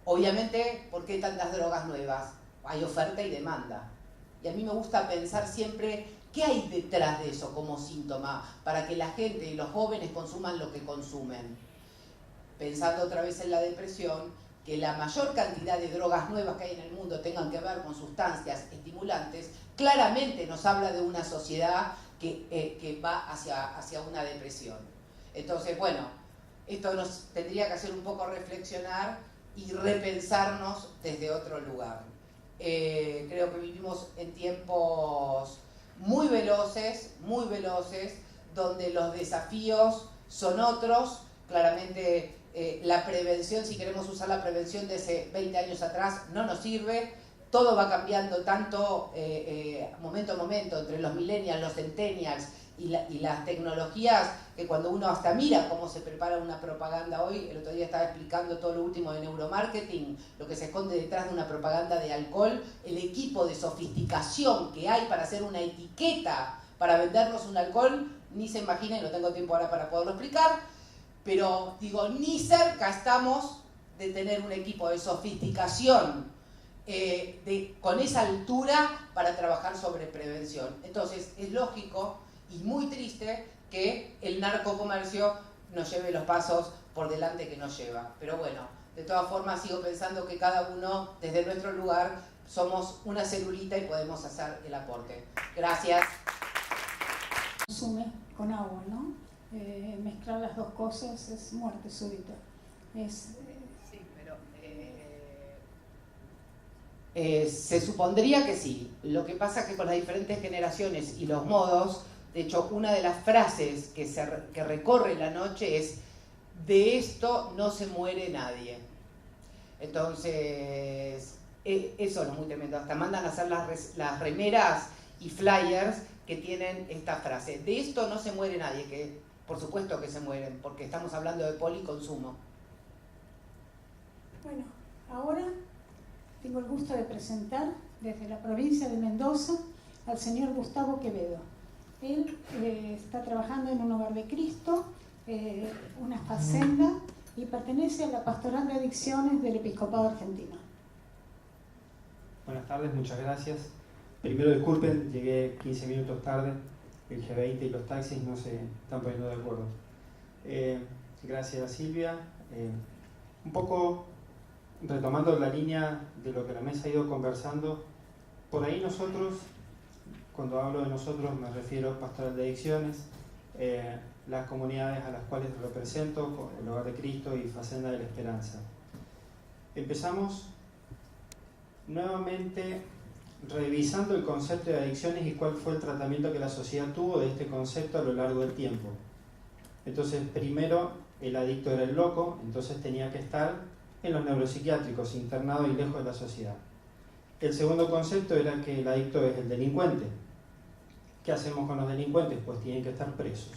Obviamente, ¿por qué tantas drogas nuevas? Hay oferta y demanda. Y a mí me gusta pensar siempre qué hay detrás de eso como síntoma para que la gente y los jóvenes consuman lo que consumen. Pensando otra vez en la depresión, que la mayor cantidad de drogas nuevas que hay en el mundo tengan que ver con sustancias estimulantes, claramente nos habla de una sociedad que va hacia una depresión. Entonces, bueno, esto nos tendría que hacer un poco reflexionar y repensarnos desde otro lugar. Creo que vivimos en tiempos muy veloces, donde los desafíos son otros. Claramente la prevención, si queremos usar la prevención de hace 20 años atrás, no nos sirve. Todo va cambiando tanto momento a momento entre los millennials, los centennials y las tecnologías, que cuando uno hasta mira cómo se prepara una propaganda hoy, el otro día estaba explicando todo lo último de neuromarketing, lo que se esconde detrás de una propaganda de alcohol, el equipo de sofisticación que hay para hacer una etiqueta para vendernos un alcohol, ni se imagina, y no tengo tiempo ahora para poderlo explicar, pero digo, ni cerca estamos de tener un equipo de sofisticación con esa altura para trabajar sobre prevención. Entonces es lógico y muy triste que el narcocomercio nos lleve los pasos por delante que nos lleva. Pero bueno, de todas formas sigo pensando que cada uno desde nuestro lugar somos una celulita y podemos hacer el aporte. Gracias. Consume con agua, ¿no? Mezclar las dos cosas es muerte súbita. Sí, pero... Se supondría que sí. Lo que pasa es que con las diferentes generaciones y los modos, de hecho, una de las frases que recorre la noche es: de esto no se muere nadie. Entonces, eso es muy tremendo. Hasta mandan a hacer las remeras y flyers que tienen esta frase: de esto no se muere nadie, que por supuesto que se mueren, porque estamos hablando de policonsumo. Bueno, ahora tengo el gusto de presentar desde la provincia de Mendoza al señor Gustavo Quevedo. Él está trabajando en un hogar de Cristo, una facenda, y pertenece a la Pastoral de Adicciones del Episcopado Argentino. Buenas tardes, muchas gracias. Primero disculpen, llegué 15 minutos tarde, el G20 y los taxis no se están poniendo de acuerdo. Gracias Silvia. Un poco retomando la línea de lo que la mesa ha ido conversando, por ahí nosotros, cuando hablo de nosotros me refiero a Pastoral de Adicciones, las comunidades a las cuales represento, el Hogar de Cristo y Facenda de la Esperanza. Empezamos nuevamente revisando el concepto de adicciones y cuál fue el tratamiento que la sociedad tuvo de este concepto a lo largo del tiempo. Entonces, primero, el adicto era el loco, entonces tenía que estar en los neuropsiquiátricos, internado y lejos de la sociedad. El segundo concepto era que el adicto es el delincuente. ¿Qué hacemos con los delincuentes? Pues tienen que estar presos.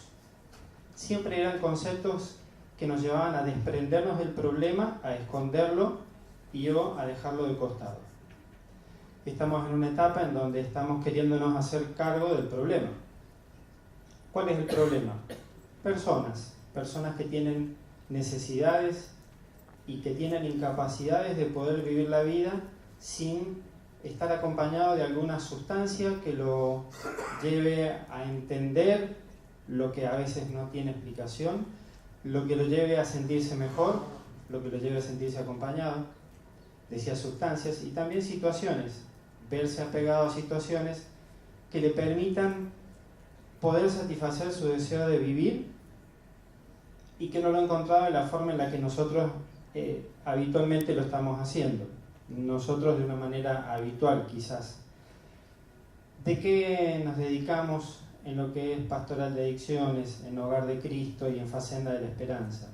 Siempre eran conceptos que nos llevaban a desprendernos del problema, a esconderlo y a dejarlo de costado. Estamos en una etapa en donde estamos queriéndonos hacer cargo del problema. ¿Cuál es el problema? Personas que tienen necesidades y que tienen incapacidades de poder vivir la vida sin estar acompañado de alguna sustancia que lo lleve a entender lo que a veces no tiene explicación, lo que lo lleve a sentirse mejor, lo que lo lleve a sentirse acompañado. Decía sustancias y también situaciones, verse apegado a situaciones que le permitan poder satisfacer su deseo de vivir y que no lo ha encontrado de la forma en la que nosotros habitualmente lo estamos haciendo. Nosotros de una manera habitual quizás. ¿De qué nos dedicamos en lo que es Pastoral de Adicciones, en Hogar de Cristo y en Facenda de la Esperanza?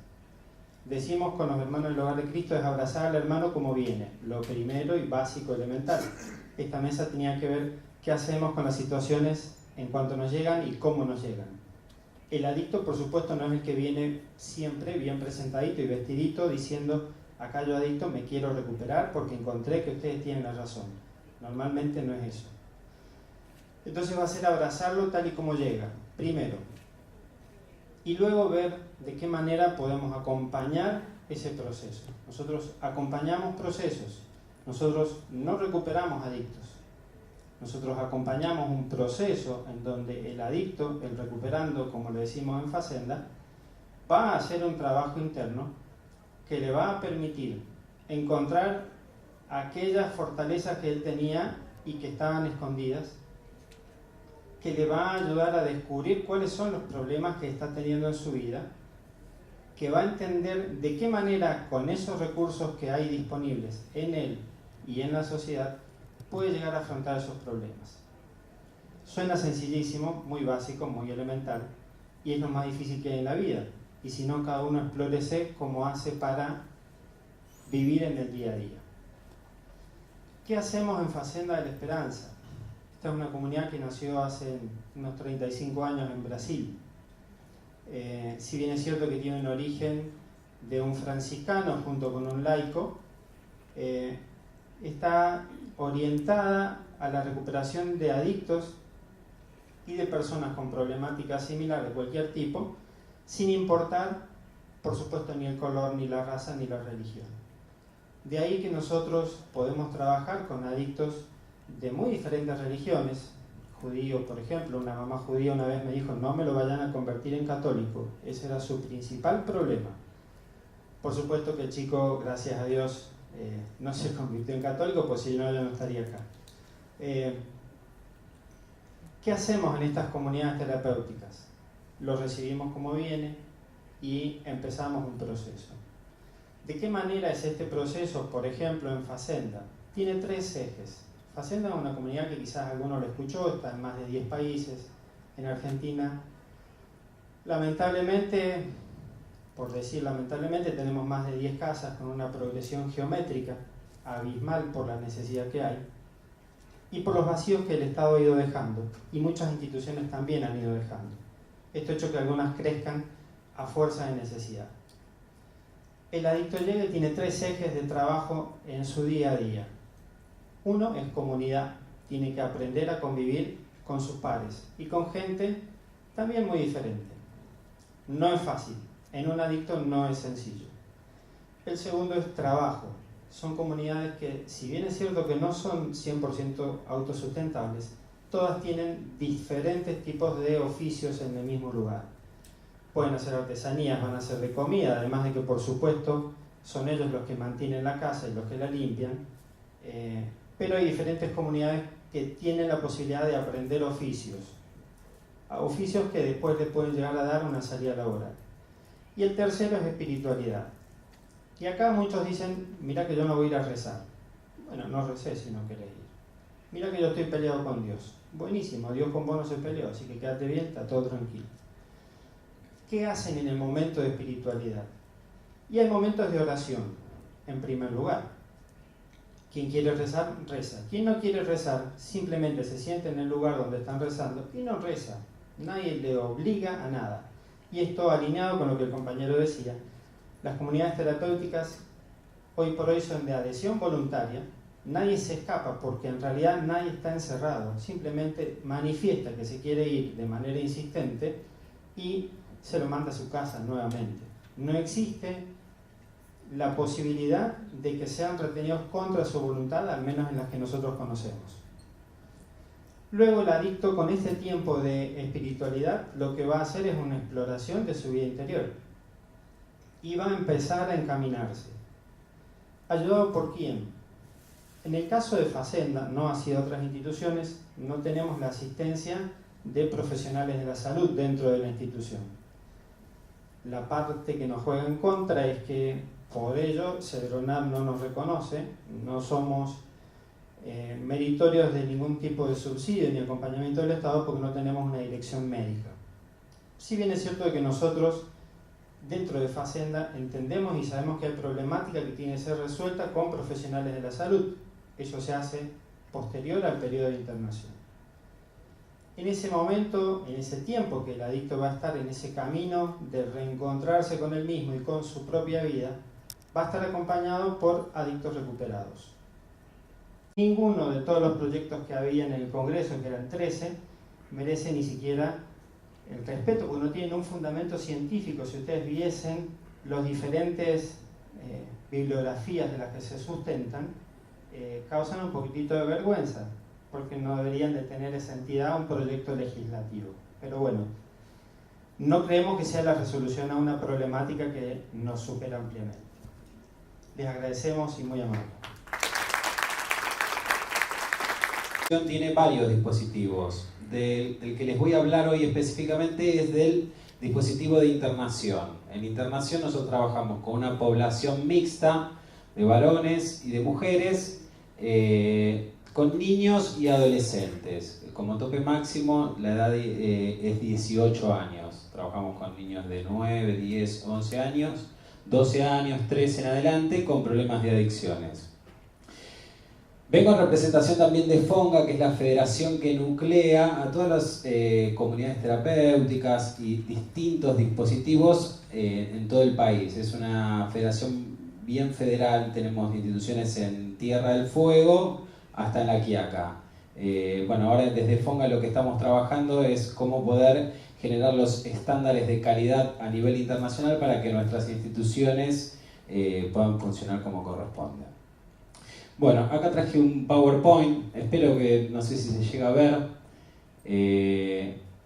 Decimos con los hermanos del Hogar de Cristo es abrazar al hermano como viene, lo primero y básico, elemental. Esta mesa tenía que ver qué hacemos con las situaciones en cuanto nos llegan y cómo nos llegan. El adicto, por supuesto, no es el que viene siempre bien presentadito y vestidito diciendo: acá yo adicto me quiero recuperar porque encontré que ustedes tienen la razón. Normalmente no es eso. Entonces va a ser abrazarlo tal y como llega, primero. Y luego ver de qué manera podemos acompañar ese proceso. Nosotros acompañamos procesos. Nosotros no recuperamos adictos. Nosotros acompañamos un proceso en donde el adicto, el recuperando, como le decimos en Facenda, va a hacer un trabajo interno que le va a permitir encontrar aquellas fortalezas que él tenía y que estaban escondidas, que le va a ayudar a descubrir cuáles son los problemas que está teniendo en su vida, que va a entender de qué manera con esos recursos que hay disponibles en él y en la sociedad puede llegar a afrontar esos problemas. Suena sencillísimo, muy básico, muy elemental, y es lo más difícil que hay en la vida. Y si no, cada uno explórese cómo hace para vivir en el día a día. ¿Qué hacemos en Facenda de la Esperanza? Esta es una comunidad que nació hace unos 35 años en Brasil. Si bien es cierto que tiene un origen de un franciscano junto con un laico, está orientada a la recuperación de adictos y de personas con problemáticas similares de cualquier tipo, sin importar, por supuesto, ni el color, ni la raza, ni la religión. De ahí que nosotros podemos trabajar con adictos de muy diferentes religiones. Judíos, por ejemplo, una mamá judía una vez me dijo: no me lo vayan a convertir en católico. Ese era su principal problema. Por supuesto que el chico, gracias a Dios, no se convirtió en católico, pues si no, yo no estaría acá. ¿Qué hacemos en estas comunidades terapéuticas? Lo recibimos como viene y empezamos un proceso. ¿De qué manera es este proceso? Por ejemplo, en Facenda. Tiene 3 ejes. Facenda es una comunidad que quizás alguno lo escuchó, está en más de 10 países, en Argentina. Lamentablemente, por decir lamentablemente, tenemos más de 10 casas con una progresión geométrica abismal por la necesidad que hay y por los vacíos que el Estado ha ido dejando, y muchas instituciones también han ido dejando. Esto ha hecho que algunas crezcan a fuerza de necesidad. El adicto llega y tiene 3 ejes de trabajo en su día a día. Uno es comunidad, tiene que aprender a convivir con sus pares y con gente también muy diferente. No es fácil, en un adicto no es sencillo. El segundo es trabajo. Son comunidades que, si bien es cierto que no son 100% autosustentables, todas tienen diferentes tipos de oficios en el mismo lugar. Pueden hacer artesanías, van a hacer de comida, además de que, por supuesto, son ellos los que mantienen la casa y los que la limpian. Pero hay diferentes comunidades que tienen la posibilidad de aprender oficios que después le pueden llegar a dar una salida laboral. Y el tercero es espiritualidad. Y acá muchos dicen: mira que yo no voy a ir a rezar. Bueno, no recé si no querés ir. Mira que yo estoy peleado con Dios. Buenísimo, Dios con vos no se peleó, así que quédate bien, está todo tranquilo. ¿Qué hacen en el momento de espiritualidad? Y hay momentos de oración, en primer lugar. Quien quiere rezar, reza. Quien no quiere rezar, simplemente se siente en el lugar donde están rezando y no reza. Nadie le obliga a nada. Y esto alineado con lo que el compañero decía, las comunidades terapéuticas hoy por hoy son de adhesión voluntaria. Nadie se escapa porque en realidad nadie está encerrado. Simplemente manifiesta que se quiere ir de manera insistente y se lo manda a su casa nuevamente. No existe la posibilidad de que sean retenidos contra su voluntad, al menos en las que nosotros conocemos. Luego el adicto, con este tiempo de espiritualidad, lo que va a hacer es una exploración de su vida interior y va a empezar a encaminarse. ¿Ayudado por quién? En el caso de Facenda, no así de otras instituciones, no tenemos la asistencia de profesionales de la salud dentro de la institución. La parte que nos juega en contra es que por ello Cedronab no nos reconoce, no somos meritorios de ningún tipo de subsidio ni acompañamiento del Estado porque no tenemos una dirección médica. Si bien es cierto que nosotros dentro de Facenda entendemos y sabemos que hay problemática que tiene que ser resuelta con profesionales de la salud. Eso se hace posterior al periodo de internación. En ese momento, en ese tiempo que el adicto va a estar en ese camino de reencontrarse con él mismo y con su propia vida, va a estar acompañado por adictos recuperados. Ninguno de todos los proyectos que había en el Congreso, que eran 13, merece ni siquiera el respeto, porque no tienen un fundamento científico. Si ustedes viesen las diferentes bibliografías de las que se sustentan, causan un poquitito de vergüenza, porque no deberían de tener esa entidad un proyecto legislativo. Pero bueno, no creemos que sea la resolución a una problemática que nos supera ampliamente. Les agradecemos y muy amables. Tiene varios dispositivos. Del que les voy a hablar hoy específicamente es del dispositivo de internación. En internación nosotros trabajamos con una población mixta de varones y de mujeres, con niños y adolescentes. Como tope máximo la edad es 18 años. Trabajamos con niños de 9, 10, 11 años, 12 años, 13 en adelante con problemas de adicciones. Vengo en representación también de FONGA, que es la federación que nuclea a todas las comunidades terapéuticas y distintos dispositivos en todo el país. Es una federación bien federal, tenemos instituciones en Tierra del Fuego hasta en La Quiaca. Bueno, ahora desde FONGA lo que estamos trabajando es cómo poder generar los estándares de calidad a nivel internacional para que nuestras instituciones puedan funcionar como corresponde. Bueno, acá traje un PowerPoint, espero que, no sé si se llega a ver.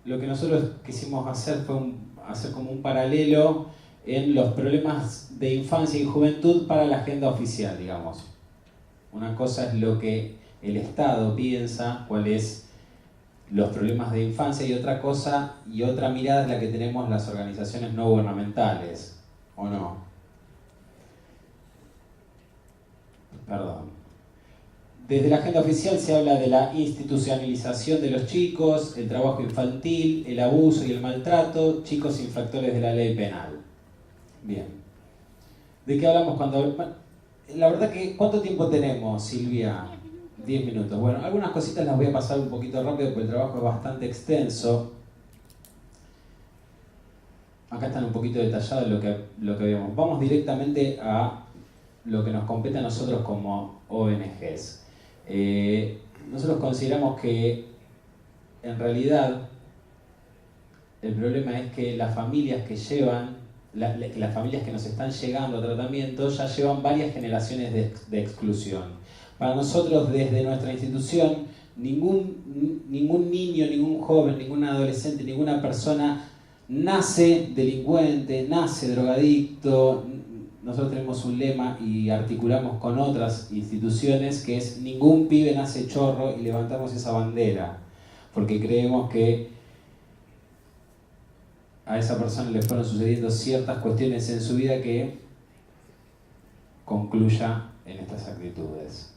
Lo que nosotros quisimos hacer fue hacer como un paralelo en los problemas de infancia y juventud para la agenda oficial, digamos. Una cosa es lo que el Estado piensa, cuáles los problemas de infancia, y otra cosa y otra mirada es la que tenemos las organizaciones no gubernamentales, ¿o no? Perdón. Desde la agenda oficial se habla de la institucionalización de los chicos, el trabajo infantil, el abuso y el maltrato, chicos infractores de la ley penal. Bien. ¿De qué hablamos cuando...? La verdad que, ¿cuánto tiempo tenemos, Silvia? 10 minutos. Bueno, algunas cositas las voy a pasar un poquito rápido porque el trabajo es bastante extenso. Acá están un poquito detallados lo que vemos. Vamos directamente a lo que nos compete a nosotros como ONGs. Nosotros consideramos que en realidad el problema es que las familias que las familias que nos están llegando a tratamiento ya llevan varias generaciones de exclusión. Para nosotros, desde nuestra institución, ningún niño, ningún joven, ningún adolescente, ninguna persona nace delincuente, nace drogadicto. Nosotros tenemos un lema y articulamos con otras instituciones que es: ningún pibe nace chorro, y levantamos esa bandera porque creemos que a esa persona le fueron sucediendo ciertas cuestiones en su vida que concluya en estas actitudes.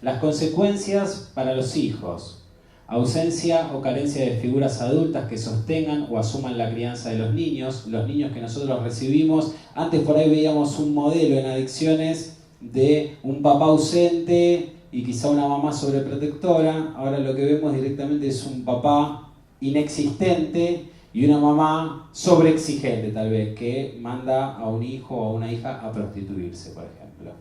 Las consecuencias para los hijos: ausencia o carencia de figuras adultas que sostengan o asuman la crianza de los niños que nosotros recibimos. Antes por ahí veíamos un modelo en adicciones de un papá ausente y quizá una mamá sobreprotectora. Ahora lo que vemos directamente es un papá inexistente y una mamá sobreexigente, tal vez, que manda a un hijo o a una hija a prostituirse, por ejemplo.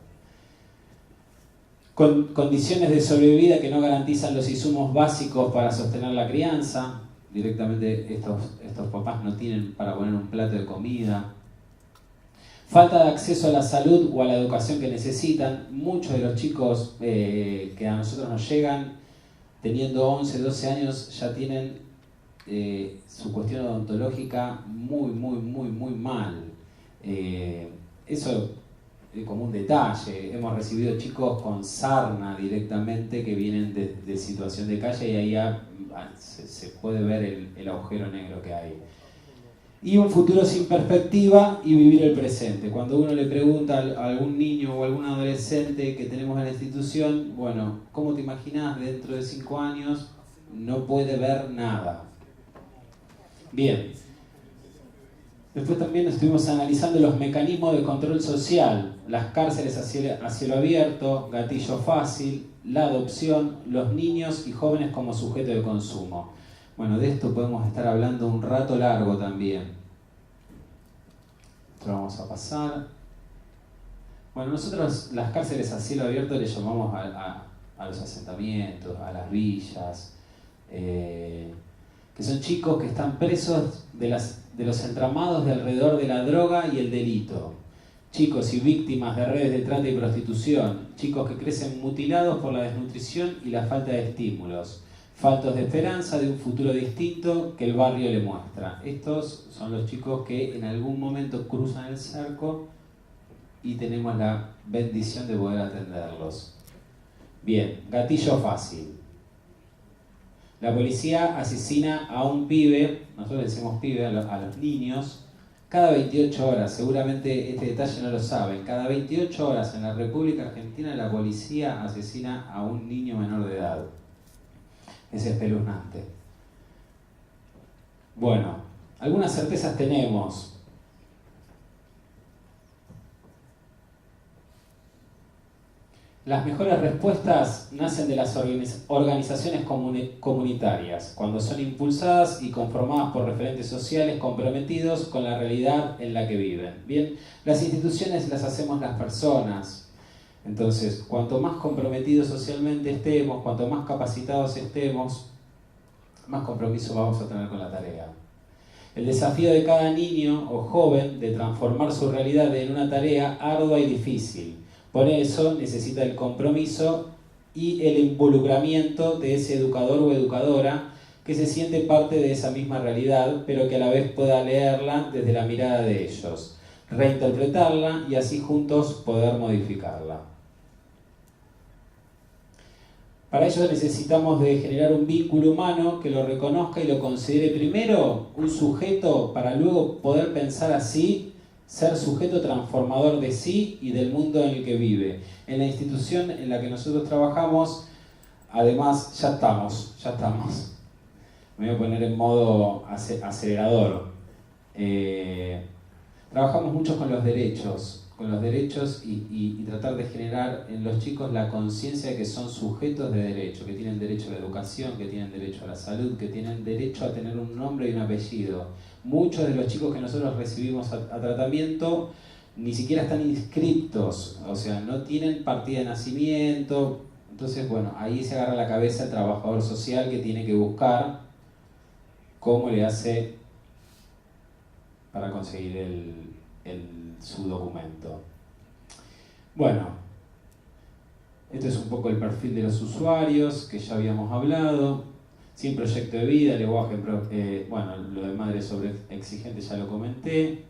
Con condiciones de sobrevida que no garantizan los insumos básicos para sostener la crianza. Directamente estos papás no tienen para poner un plato de comida. Falta de acceso a la salud o a la educación que necesitan. Muchos de los chicos que a nosotros nos llegan, teniendo 11, 12 años, ya tienen su cuestión odontológica muy mal. Eso es como un detalle. Hemos recibido chicos con sarna directamente que vienen de situación de calle y ahí ya se puede ver el agujero negro que hay. Y un futuro sin perspectiva y vivir el presente. Cuando uno le pregunta a algún niño o algún adolescente que tenemos en la institución, bueno, ¿cómo te imaginas dentro de 5 años? No puede ver nada. Bien. Después también estuvimos analizando los mecanismos de control social, las cárceles a cielo abierto, gatillo fácil, la adopción, los niños y jóvenes como sujeto de consumo. Bueno, de esto podemos estar hablando un rato largo también. Esto lo vamos a pasar. Bueno, nosotros las cárceles a cielo abierto le llamamos a los asentamientos, a las villas, que son chicos que están presos de los entramados de alrededor de la droga y el delito. Chicos y víctimas de redes de trata y prostitución. Chicos que crecen mutilados por la desnutrición y la falta de estímulos. Faltos de esperanza de un futuro distinto que el barrio le muestra. Estos son los chicos que en algún momento cruzan el cerco y tenemos la bendición de poder atenderlos. Bien, gatillo fácil. La policía asesina a un pibe, nosotros le decimos pibe a los niños, cada 28 horas. Seguramente este detalle no lo saben. Cada 28 horas en la República Argentina la policía asesina a un niño menor de edad. Es espeluznante. Bueno, algunas certezas tenemos. Las mejores respuestas nacen de las organizaciones comunitarias, cuando son impulsadas y conformadas por referentes sociales comprometidos con la realidad en la que viven. Bien, las instituciones las hacemos las personas. Entonces, cuanto más comprometidos socialmente estemos, cuanto más capacitados estemos, más compromiso vamos a tener con la tarea. El desafío de cada niño o joven de transformar su realidad en una tarea ardua y difícil. Por eso necesita el compromiso y el involucramiento de ese educador o educadora que se siente parte de esa misma realidad, pero que a la vez pueda leerla desde la mirada de ellos, reinterpretarla y así juntos poder modificarla. Para ello necesitamos de generar un vínculo humano que lo reconozca y lo considere primero un sujeto para luego poder pensar así, ser sujeto transformador de sí y del mundo en el que vive. En la institución en la que nosotros trabajamos, además, ya estamos. Me voy a poner en modo acelerador. Trabajamos mucho con los derechos y tratar de generar en los chicos la conciencia de que son sujetos de derecho, que tienen derecho a la educación, que tienen derecho a la salud, que tienen derecho a tener un nombre y un apellido. Muchos de los chicos que nosotros recibimos a tratamiento ni siquiera están inscriptos, o sea, no tienen partida de nacimiento. Entonces, bueno, ahí se agarra la cabeza el trabajador social que tiene que buscar cómo le hace para conseguir su documento. Bueno, este es un poco el perfil de los usuarios que ya habíamos hablado. Sin proyecto de vida, lenguaje, bueno, lo de madre sobre exigente ya lo comenté.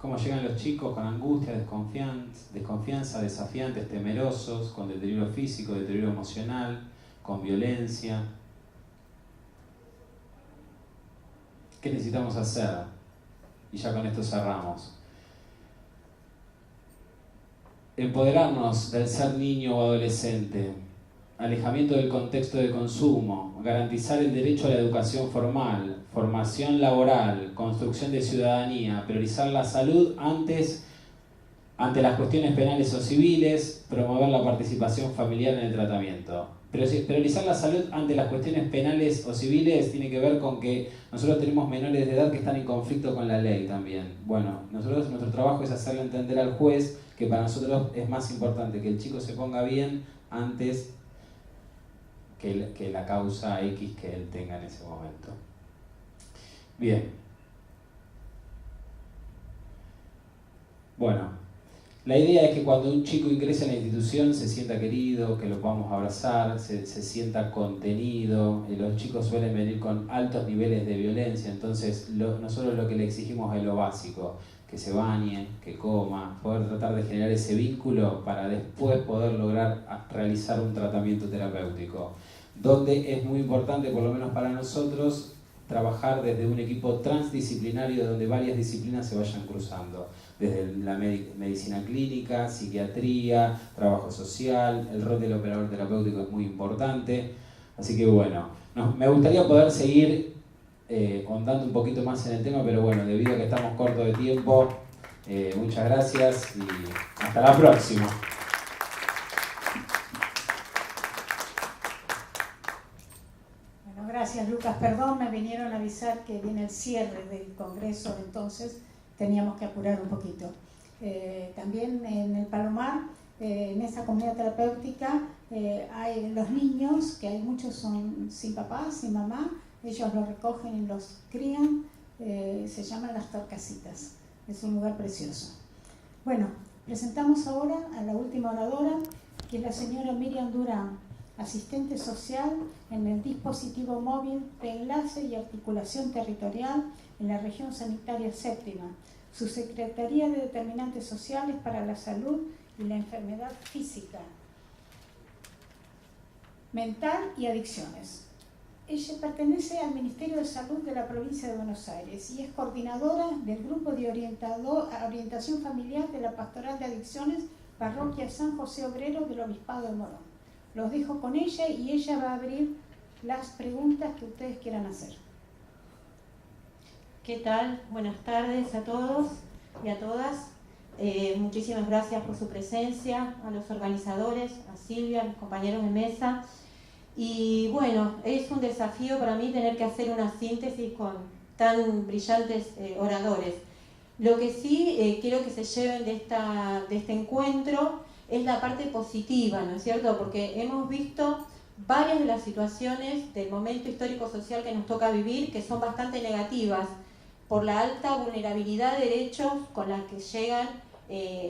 Cómo llegan los chicos con angustia, desconfianza, desafiantes, temerosos, con deterioro físico, deterioro emocional, con violencia. ¿Qué necesitamos hacer? Y ya con esto cerramos. Empoderarnos del ser niño o adolescente. alejamiento del contexto de consumo, garantizar el derecho a la educación formal, formación laboral, construcción de ciudadanía, priorizar la salud ante las cuestiones penales o civiles, promover la participación familiar en el tratamiento. Priorizar la salud ante las cuestiones penales o civiles tiene que ver con que nosotros tenemos menores de edad que están en conflicto con la ley también. Bueno, nuestro trabajo es hacerle entender al juez que para nosotros es más importante que el chico se ponga bien antes que la causa X que él tenga en ese momento. Bien. Bueno. La idea es que cuando un chico ingresa en la institución se sienta querido, que lo podamos abrazar, se sienta contenido. Los chicos suelen venir con altos niveles de violencia, entonces nosotros lo que le exigimos es lo básico, que se bañe, que coma, poder tratar de generar ese vínculo para después poder lograr realizar un tratamiento terapéutico, donde es muy importante, por lo menos para nosotros, trabajar desde un equipo transdisciplinario donde varias disciplinas se vayan cruzando. Desde la medicina clínica, psiquiatría, trabajo social, el rol del operador terapéutico es muy importante. Así que bueno, me gustaría poder seguir ahondando un poquito más en el tema, pero bueno, debido a que estamos cortos de tiempo, muchas gracias y hasta la próxima. Bueno, gracias Lucas. Perdón, me vinieron a avisar que viene el cierre del congreso, entonces teníamos que apurar un poquito. También en el Palomar, en esa comunidad terapéutica, hay los niños, que hay muchos son sin papá, sin mamá, ellos los recogen y los crían, se llaman las Torcasitas, es un lugar precioso. Bueno, presentamos ahora a la última oradora, que es la señora Miriam Durán, asistente social en el dispositivo móvil de enlace y articulación territorial en la región sanitaria séptima, su Secretaría de Determinantes Sociales para la Salud y la Enfermedad Física, Mental y Adicciones. Ella pertenece al Ministerio de Salud de la provincia de Buenos Aires y es coordinadora del Grupo de Orientación Familiar de la Pastoral de Adicciones, Parroquia San José Obrero del Obispado de Morón. Los dejo con ella y ella va a abrir las preguntas que ustedes quieran hacer. ¿Qué tal? Buenas tardes a todos y a todas. Muchísimas gracias por su presencia, a los organizadores, a Silvia, a los compañeros de mesa. Y bueno, es un desafío para mí tener que hacer una síntesis con tan brillantes oradores. Lo que sí quiero que se lleven de este encuentro es la parte positiva, ¿no es cierto? Porque hemos visto varias de las situaciones del momento histórico-social que nos toca vivir que son bastante negativas por la alta vulnerabilidad de derechos con las que llegan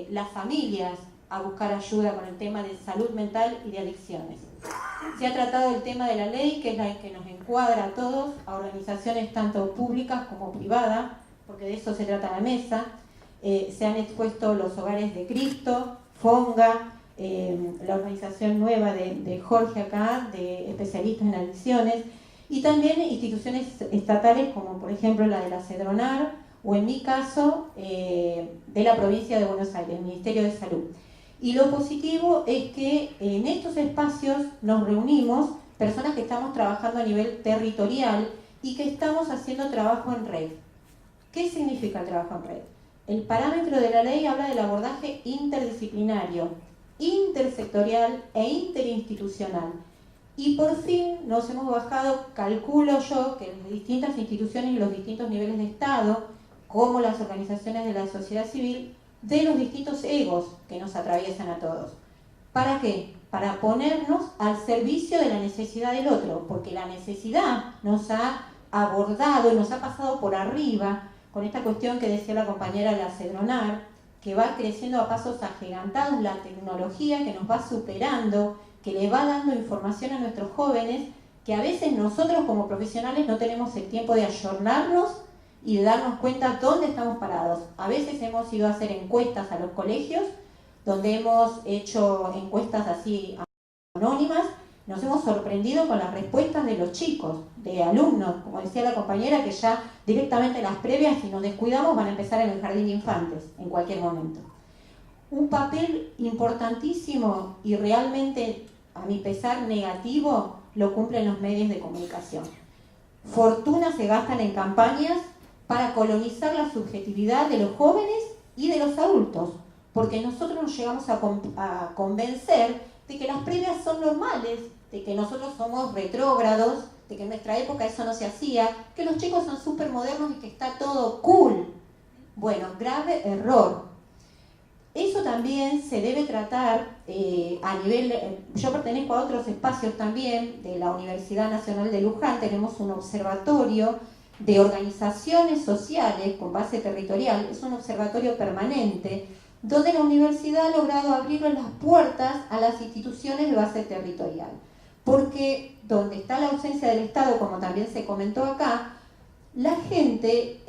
las familias a buscar ayuda con el tema de salud mental y de adicciones. Se ha tratado el tema de la ley, que es la que nos encuadra a todos, a organizaciones tanto públicas como privadas, porque de eso se trata la mesa. Se han expuesto los Hogares de Cristo, FONGA, la organización nueva de Jorge acá, de especialistas en adicciones, y también instituciones estatales como por ejemplo la de la CEDRONAR, o en mi caso, de la provincia de Buenos Aires, el Ministerio de Salud. Y lo positivo es que en estos espacios nos reunimos personas que estamos trabajando a nivel territorial y que estamos haciendo trabajo en red. ¿Qué significa el trabajo en red? El parámetro de la ley habla del abordaje interdisciplinario, intersectorial e interinstitucional. Y por fin nos hemos bajado, calculo yo, que las distintas instituciones y los distintos niveles de Estado, como las organizaciones de la sociedad civil, de los distintos egos que nos atraviesan a todos. ¿Para qué? Para ponernos al servicio de la necesidad del otro, porque la necesidad nos ha abordado y nos ha pasado por arriba con esta cuestión que decía la compañera la CEDRONAR, que va creciendo a pasos agigantados, la tecnología que nos va superando, que le va dando información a nuestros jóvenes, que a veces nosotros como profesionales no tenemos el tiempo de ayornarnos y de darnos cuenta dónde estamos parados. A veces hemos ido a hacer encuestas a los colegios, donde hemos hecho encuestas así anónimas, nos hemos sorprendido con las respuestas de los chicos, de alumnos, como decía la compañera, que ya directamente las previas, si nos descuidamos, van a empezar en el jardín de infantes, en cualquier momento. Un papel importantísimo y realmente a mi pesar, negativo, lo cumplen los medios de comunicación. Fortunas se gastan en campañas para colonizar la subjetividad de los jóvenes y de los adultos, porque nosotros nos llegamos a convencer de que las previas son normales, de que nosotros somos retrógrados, de que en nuestra época eso no se hacía, que los chicos son súper modernos y que está todo cool. Bueno, grave error. Eso también se debe tratar a nivel... yo pertenezco a otros espacios también de la Universidad Nacional de Luján, tenemos un observatorio de organizaciones sociales con base territorial, es un observatorio permanente, donde la universidad ha logrado abrirle las puertas a las instituciones de base territorial. Porque donde está la ausencia del Estado, como también se comentó acá, la gente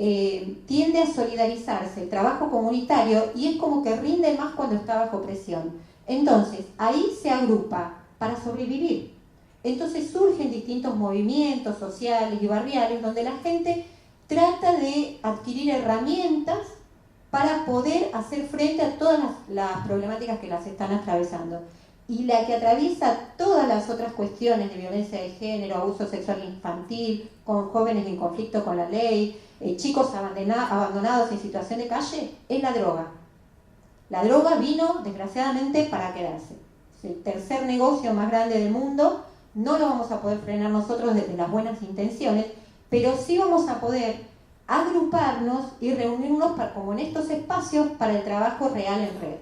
tiende a solidarizarse, el trabajo comunitario, y es como que rinde más cuando está bajo presión. Entonces, ahí se agrupa para sobrevivir. Entonces surgen distintos movimientos sociales y barriales donde la gente trata de adquirir herramientas para poder hacer frente a todas las problemáticas que las están atravesando. Y la que atraviesa todas las otras cuestiones de violencia de género, abuso sexual infantil, con jóvenes en conflicto con la ley, chicos abandonados en situación de calle, es la droga. La droga vino, desgraciadamente, para quedarse. Es el tercer negocio más grande del mundo. No lo vamos a poder frenar nosotros desde las buenas intenciones, pero sí vamos a poder agruparnos y reunirnos como en estos espacios para el trabajo real en red.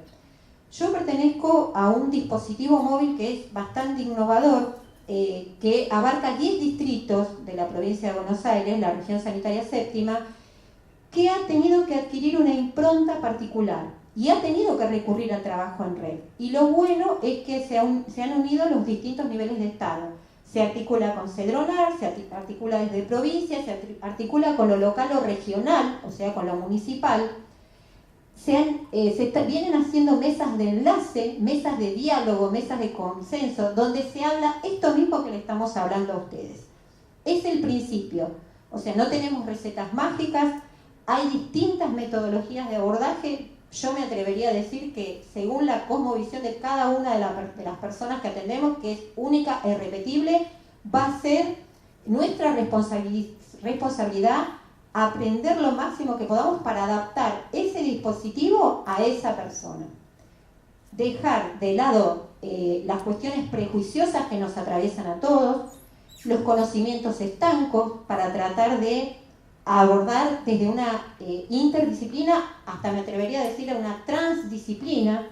Yo pertenezco a un dispositivo móvil que es bastante innovador, que abarca 10 distritos de la provincia de Buenos Aires, la región sanitaria séptima, que ha tenido que adquirir una impronta particular y ha tenido que recurrir al trabajo en red. Y lo bueno es que se han unido los distintos niveles de Estado. Se articula con Cedronar, se articula desde provincia, se articula con lo local o regional, o sea, con lo municipal. Vienen haciendo mesas de enlace, mesas de diálogo, mesas de consenso, donde se habla esto mismo que le estamos hablando a ustedes. Es el principio. O sea, no tenemos recetas mágicas, hay distintas metodologías de abordaje. Yo me atrevería a decir que según la cosmovisión de cada una de las personas que atendemos, que es única e irrepetible, va a ser nuestra responsabilidad aprender lo máximo que podamos para adaptar ese dispositivo a esa persona. Dejar de lado las cuestiones prejuiciosas que nos atraviesan a todos, los conocimientos estancos, para tratar de abordar desde una interdisciplina, hasta me atrevería a decir una transdisciplina.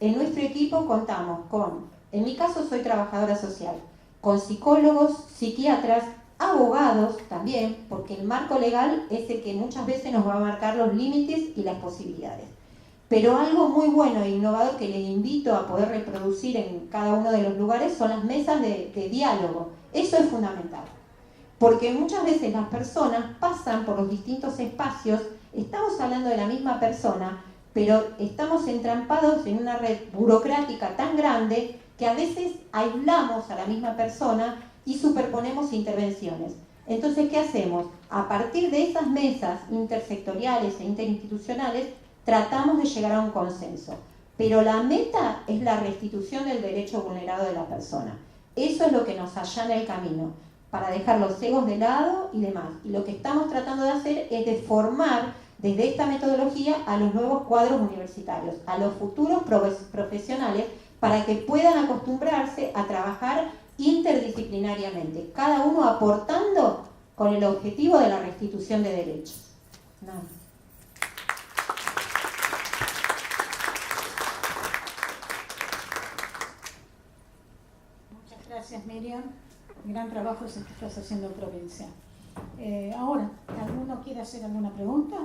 En nuestro equipo contamos con, en mi caso soy trabajadora social, con psicólogos, psiquiatras, abogados también, porque el marco legal es el que muchas veces nos va a marcar los límites y las posibilidades. Pero algo muy bueno e innovador que les invito a poder reproducir en cada uno de los lugares son las mesas de diálogo. Eso es fundamental. Porque muchas veces las personas pasan por los distintos espacios, estamos hablando de la misma persona, pero estamos entrampados en una red burocrática tan grande que a veces aislamos a la misma persona y superponemos intervenciones. Entonces, ¿qué hacemos? A partir de esas mesas intersectoriales e interinstitucionales, tratamos de llegar a un consenso. Pero la meta es la restitución del derecho vulnerado de la persona. Eso es lo que nos allana el camino, para dejar los egos de lado y demás. Y lo que estamos tratando de hacer es de formar desde esta metodología a los nuevos cuadros universitarios, a los futuros profesionales, para que puedan acostumbrarse a trabajar interdisciplinariamente, cada uno aportando con el objetivo de la restitución de derechos. Nada. Muchas gracias, Miriam. Gran trabajo el que estás haciendo en provincia. Ahora, ¿alguno quiere hacer alguna pregunta?